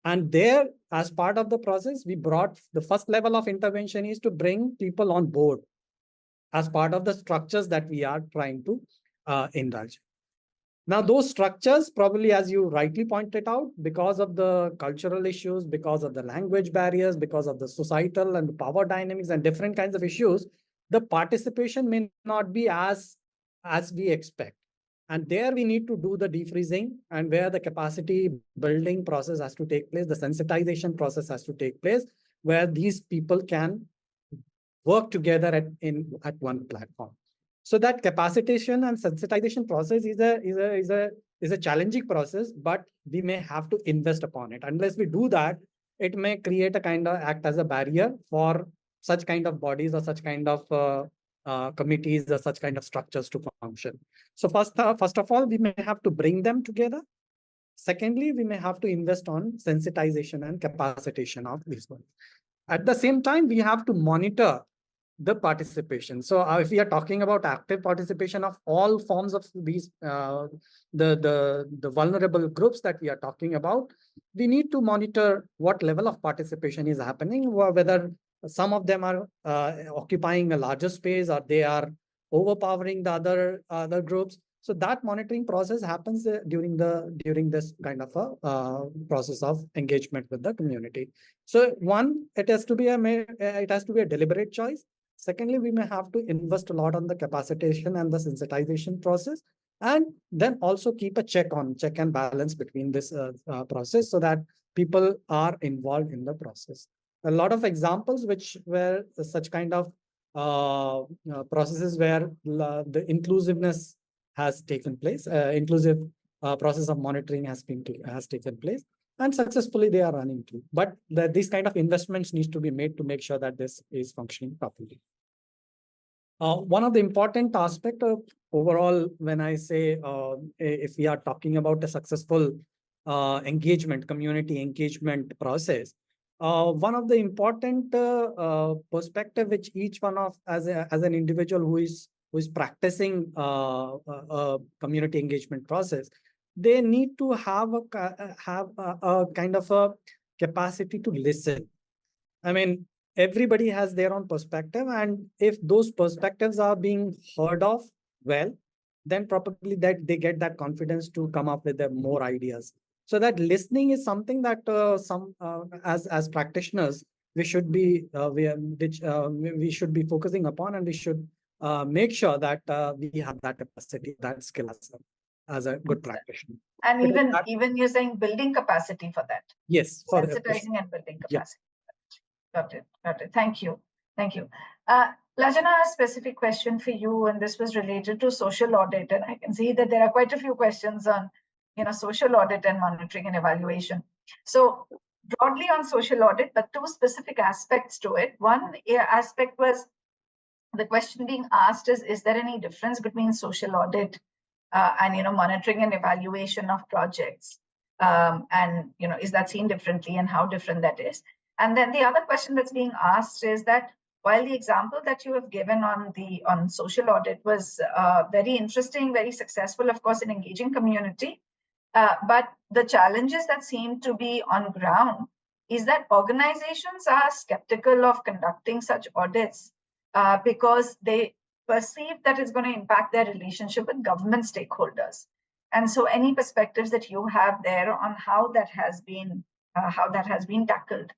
And there, as part of the process, we brought the first level of intervention is to bring people on board as part of the structures that we are trying to indulge. Now, those structures, probably as you rightly pointed out, because of the cultural issues, because of the language barriers, because of the societal and the power dynamics and different kinds of issues, the participation may not be as we expect. And there we need to do the defreezing, and where the capacity building process has to take place, the sensitization process has to take place, where these people can work together at one platform. So that capacitation and sensitization process is a challenging process, but we may have to invest upon it. Unless we do that, it may create a kind of act as a barrier for such kind of bodies or such kind of committees or such kind of structures to function. So first of all, we may have to bring them together. Secondly, we may have to invest on sensitization and capacitation of these ones. At the same time, we have to monitor the participation. So if we are talking about active participation of all forms of these, the vulnerable groups that we are talking about, we need to monitor what level of participation is happening, whether some of them are occupying a larger space or they are overpowering the other groups. So that monitoring process happens during this kind of a process of engagement with the community. So one, it has to be a deliberate choice. Secondly, we may have to invest a lot on the capacitation and the sensitization process, and then also keep a check and balance between this process so that people are involved in the process. A lot of examples which were such kind of processes where the inclusiveness has taken place, inclusive process of monitoring has taken place, and successfully they are running too. But these kind of investments needs to be made to make sure that this is functioning properly. One of the important aspect of overall, when I say if we are talking about a successful community engagement process, one of the important perspective which each one of as an individual who is practicing community engagement process, they need to have a kind of a capacity to listen. I mean, everybody has their own perspective, and if those perspectives are being heard of well, then probably that they get that confidence to come up with more ideas. So that listening is something that as practitioners we should be we should be focusing upon, and we should make sure that we have that capacity, that skill as a good practitioner. And But even you're saying building capacity for that. yes, for sensitizing and building Yeah. capacity. Got it. Thank you. Lajana, a specific question for you, and this was related to social audit. And I can see that there are quite a few questions on, social audit and monitoring and evaluation. So broadly on social audit, but two specific aspects to it. One aspect was the question being asked is there any difference between social audit and monitoring and evaluation of projects? And is that seen differently, and how different that is? And then the other question that's being asked is that while the example that you have given on social audit was very interesting, very successful, of course, in engaging community, but the challenges that seem to be on ground is that organizations are skeptical of conducting such audits because they perceive that it's going to impact their relationship with government stakeholders. And so any perspectives that you have there on how that has been tackled?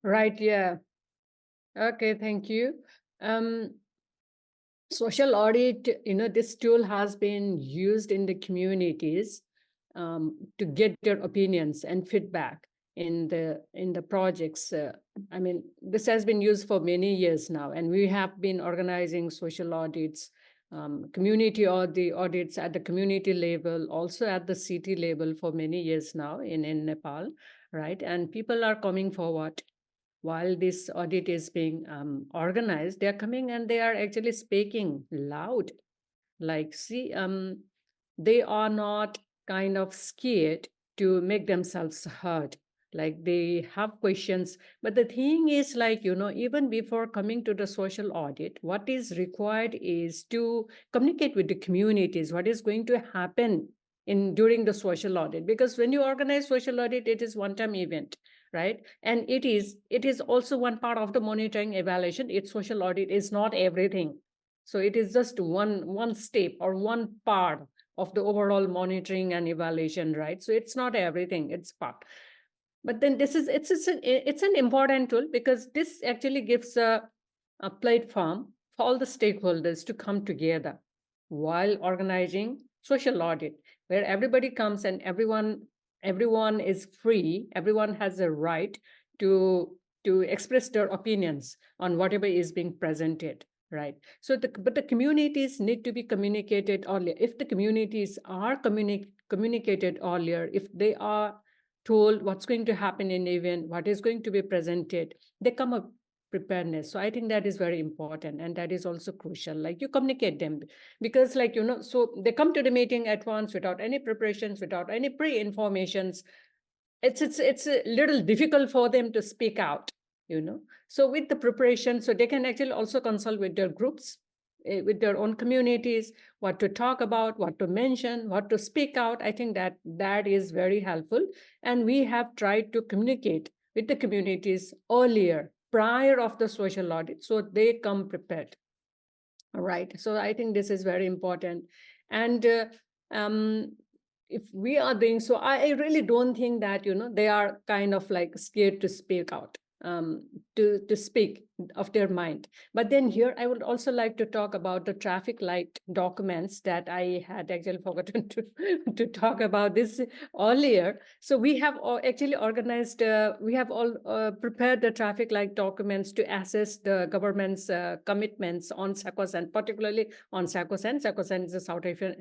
Right, yeah. Okay, thank you. Social audit, this tool has been used in the communities to get their opinions and feedback in the projects. I mean, this has been used for many years now, and we have been organizing social audits, community audits at the community level, also at the city level for many years now in Nepal, right? And people are coming forward. While this audit is being organized, they are coming and they are actually speaking loud. Like, see, they are not kind of scared to make themselves heard. Like, they have questions. But the thing is, like, even before coming to the social audit, what is required is to communicate with the communities, what is going to happen during the social audit. Because when you organize social audit, it is one-time event, right? And it is also one part of the monitoring evaluation. Its social audit is not everything. So it is just one step or one part of the overall monitoring and evaluation, right? So it's not everything, it's part. But then it's an important tool, because this actually gives a platform for all the stakeholders to come together while organizing social audit, where everybody comes and everyone is free, everyone has a right to express their opinions on whatever is being presented, right? So but the communities need to be communicated earlier. If the communities are communicated earlier, if they are told what's going to happen in the event, what is going to be presented, they come up preparedness. So I think that is very important, and that is also crucial. Like, you communicate them, because so they come to the meeting at once without any preparations, without any pre-informations. It's a little difficult for them to speak out, So with the preparation, so they can actually also consult with their groups, with their own communities, what to talk about, what to mention, what to speak out. I think that is very helpful. And we have tried to communicate with the communities earlier, prior of the social audit, so they come prepared. All right. So I think this is very important. And if we are doing so, I really don't think that, they are kind of like scared to speak out, to speak of their mind. But then here, I would also like to talk about the traffic light documents that I had actually forgotten to talk about this earlier. So we have actually organized, we have all prepared the traffic light documents to assess the government's commitments on SACOSAN, particularly on SACOSAN. SACOSAN is a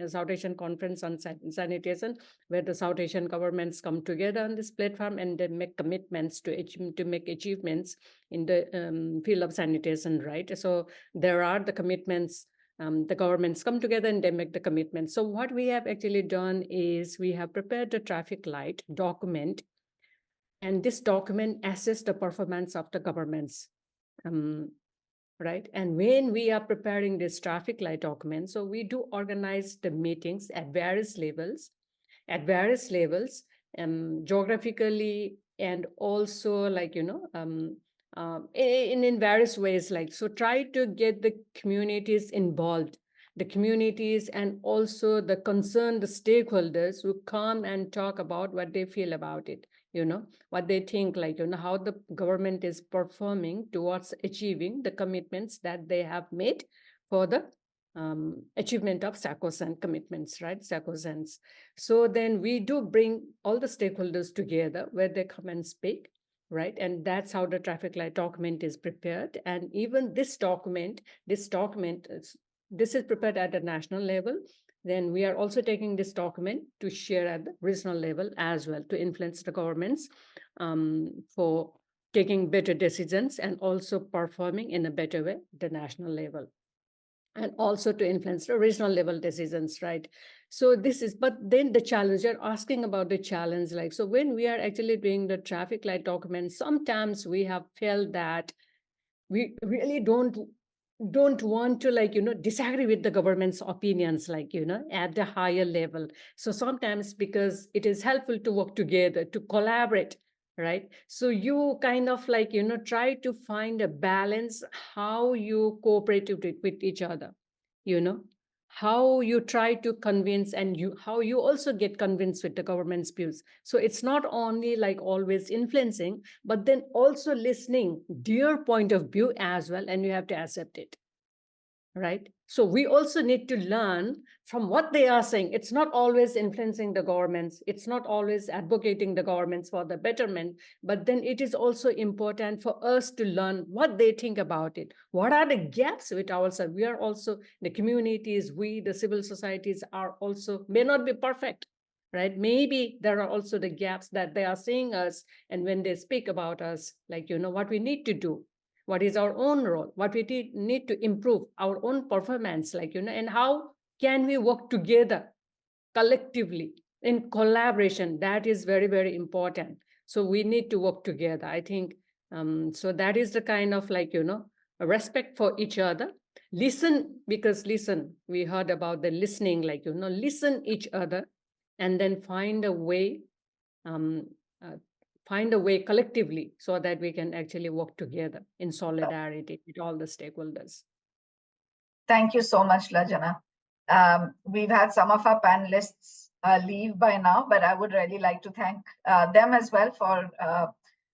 South Asian Conference on Sanitation, where the South Asian governments come together on this platform and they make commitments to make achievements in the field of sanitation, right? So there are the commitments, the governments come together and they make the commitments. So what we have actually done is we have prepared a traffic light document, and this document assesses the performance of the governments, right? And when we are preparing this traffic light document, so we do organize the meetings at various levels, geographically, and also like, in various ways, like, so try to get the communities involved, the communities, and also the concerned stakeholders who come and talk about what they feel about it, what they think, like, how the government is performing towards achieving the commitments that they have made for the achievement of sacrosanct commitments, right? Sacrosanct. So then we do bring all the stakeholders together where they come and speak, right? And that's how the traffic light document is prepared. And even this document is prepared at the national level. Then we are also taking this document to share at the regional level as well, to influence the governments for taking better decisions and also performing in a better way at the national level, and also to influence the regional level decisions, right? So this is, but then the challenge, you're asking about the challenge, like, so when we are actually doing the traffic light document, sometimes we have felt that we really don't want to, like, disagree with the government's opinions, like, at the higher level. So sometimes, because it is helpful to work together, to collaborate, right? So you kind of, like, try to find a balance, how you cooperate with each other, how you try to convince, and how you also get convinced with the government's views. So it's not only like always influencing, but then also listening their point of view as well, and you have to accept it, right? So we also need to learn from what they are saying. It's not always influencing the governments, it's not always advocating the governments for the betterment, but then it is also important for us to learn what they think about it. What are the gaps with ourselves? We are also, the communities, we, the civil societies, are also, may not be perfect, right? Maybe there are also the gaps that they are seeing us, and when they speak about us, like, what we need to do, what is our own role, what we need to improve our own performance, like, and how can we work together collectively in collaboration. That is very, very important. So we need to work together, I think. So that is the kind of, like, a respect for each other. Listen, because listen, we heard about the listening, like, listen each other, and then find a way collectively, so that we can actually work together in solidarity with all the stakeholders. Thank you so much, Lajana. We've had some of our panelists leave by now, but I would really like to thank them as well for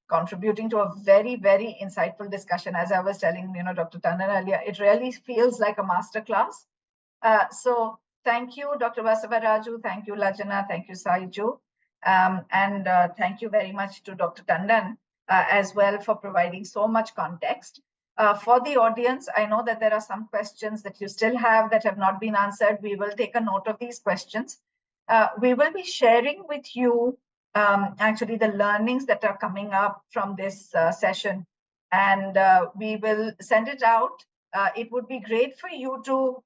contributing to a very, very insightful discussion. As I was telling Dr. Tandon earlier, it really feels like a masterclass. So thank you, Dr. Vasavaraju. Thank you, Lajana. Thank you, Saiju. And thank you very much to Dr. Tandon as well for providing so much context. For the audience, I know that there are some questions that you still have that have not been answered. We will take a note of these questions. We will be sharing with you actually the learnings that are coming up from this session, and we will send it out. It would be great for you to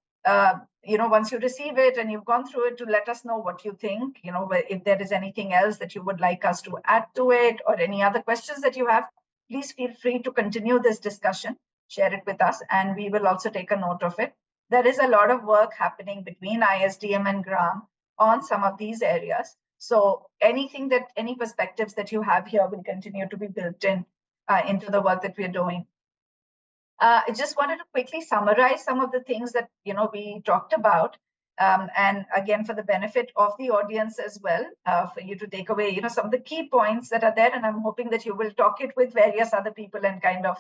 once you receive it and you've gone through it, to let us know what you think, if there is anything else that you would like us to add to it, or any other questions that you have. Please feel free to continue this discussion, share it with us, and we will also take a note of it. There is a lot of work happening between ISDM and GRAAM on some of these areas. So any perspectives that you have here will continue to be built in into the work that we're doing. I just wanted to quickly summarize some of the things that we talked about, and again, for the benefit of the audience as well, for you to take away some of the key points that are there. And I'm hoping that you will talk it with various other people and kind of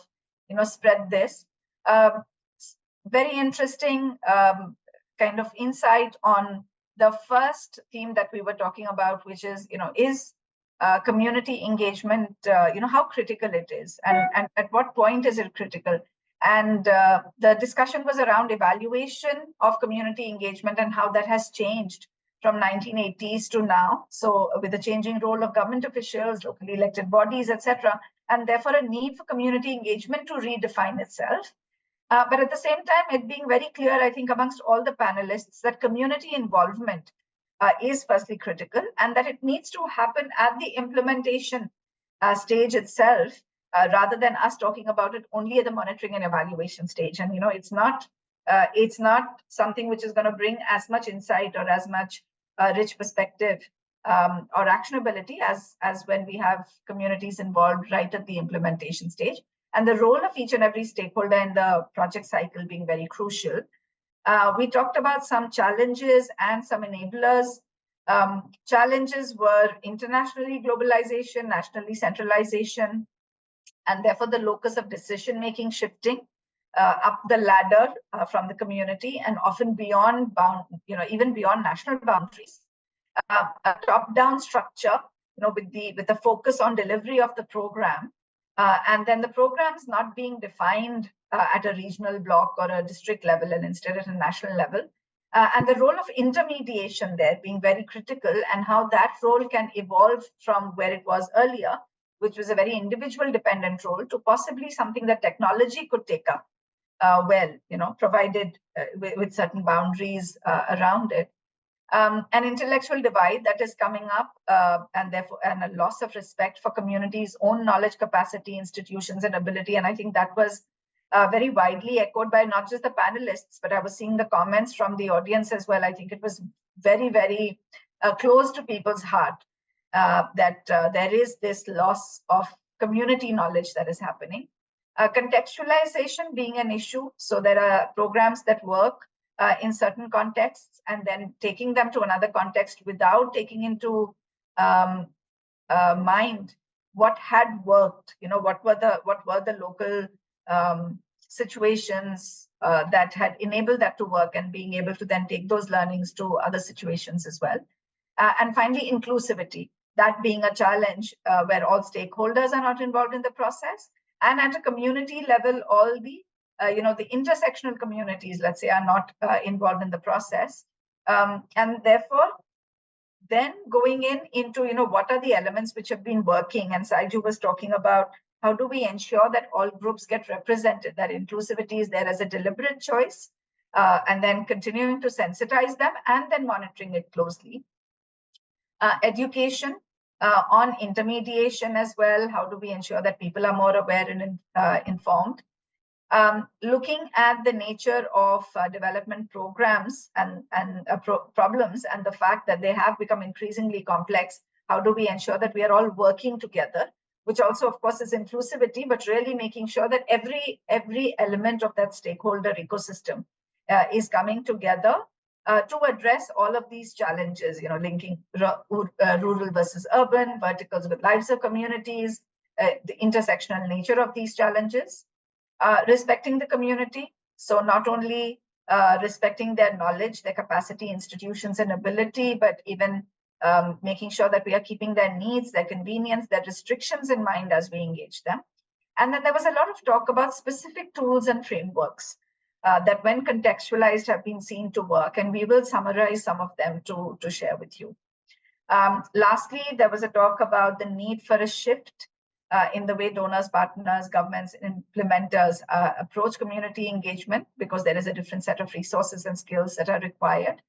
spread this. Very interesting kind of insight on the first theme that we were talking about, which is community engagement, how critical it is, and at what point is it critical. And the discussion was around evaluation of community engagement and how that has changed from 1980s to now. So with the changing role of government officials, locally elected bodies, etc., and therefore a need for community engagement to redefine itself. But at the same time, it being very clear, I think, amongst all the panelists, that community involvement is firstly critical, and that it needs to happen at the implementation stage itself, rather than us talking about it only at the monitoring and evaluation stage. And it's not something which is going to bring as much insight or as much rich perspective or actionability as when we have communities involved right at the implementation stage, and the role of each and every stakeholder in the project cycle being very crucial. We talked about some challenges and some enablers. Challenges were internationally globalization, nationally centralization, and therefore the locus of decision-making shifting up the ladder from the community and often beyond even beyond national boundaries. A top-down structure, with the focus on delivery of the program, and then the programs not being defined at a regional block or a district level and instead at a national level. And the role of intermediation there being very critical, and how that role can evolve from where it was earlier, which was a very individual dependent role, to possibly something that technology could take up provided with certain boundaries around it. An intellectual divide that is coming up, and a loss of respect for communities' own knowledge capacity, institutions, and ability. And I think that was very widely echoed by not just the panelists, but I was seeing the comments from the audience as well. I think it was very, very close to people's heart that there is this loss of community knowledge that is happening. Contextualization being an issue. So there are programs that work in certain contexts, and then taking them to another context without taking into mind what had worked. What were the local situations that had enabled that to work, and being able to then take those learnings to other situations as well. And finally, inclusivity, that being a challenge where all stakeholders are not involved in the process, and at a community level, all the the intersectional communities, let's say, are not involved in the process. And therefore, then going into, what are the elements which have been working? And Saiju was talking about how do we ensure that all groups get represented, that inclusivity is there as a deliberate choice, and then continuing to sensitize them and then monitoring it closely. Education on intermediation as well. How do we ensure that people are more aware and informed? Looking at the nature of development programs and problems, and the fact that they have become increasingly complex, how do we ensure that we are all working together, which also, of course, is inclusivity, but really making sure that every element of that stakeholder ecosystem is coming together to address all of these challenges, linking rural versus urban, verticals with lives of communities, the intersectional nature of these challenges. Respecting the community, so not only respecting their knowledge, their capacity, institutions, and ability, but even making sure that we are keeping their needs, their convenience, their restrictions in mind as we engage them. And then there was a lot of talk about specific tools and frameworks that, when contextualized, have been seen to work, and we will summarize some of them to share with you. Lastly, there was a talk about the need for a shift in the way donors, partners, governments, implementers approach community engagement, because there is a different set of resources and skills that are required.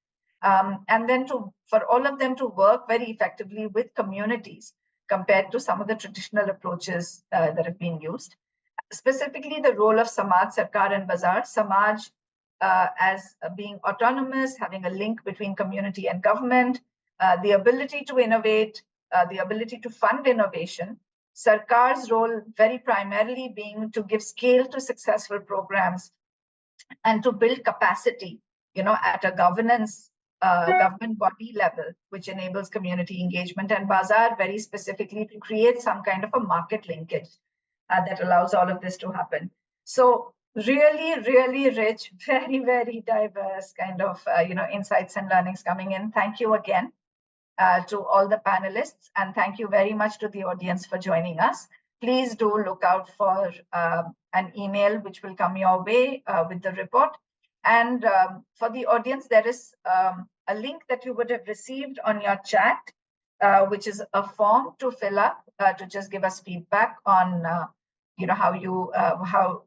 And then for all of them to work very effectively with communities compared to some of the traditional approaches that have been used. Specifically, the role of Samaj, Sarkar, and Bazaar. Samaj as being autonomous, having a link between community and government, the ability to innovate, the ability to fund innovation. Sarkar's role very primarily being to give scale to successful programs and to build capacity, at a government body level, which enables community engagement. And Bazaar very specifically to create some kind of a market linkage that allows all of this to happen. So really, really rich, very, very diverse kind of, insights and learnings coming in. Thank you again. To all the panelists, and thank you very much to the audience for joining us. Please do look out for an email which will come your way with the report. And for the audience, there is a link that you would have received on your chat, which is a form to fill up to just give us feedback on how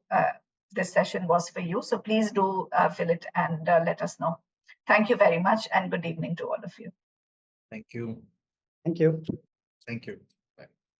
this session was for you. So please do fill it and let us know. Thank you very much, and good evening to all of you. Thank you. Thank you. Thank you.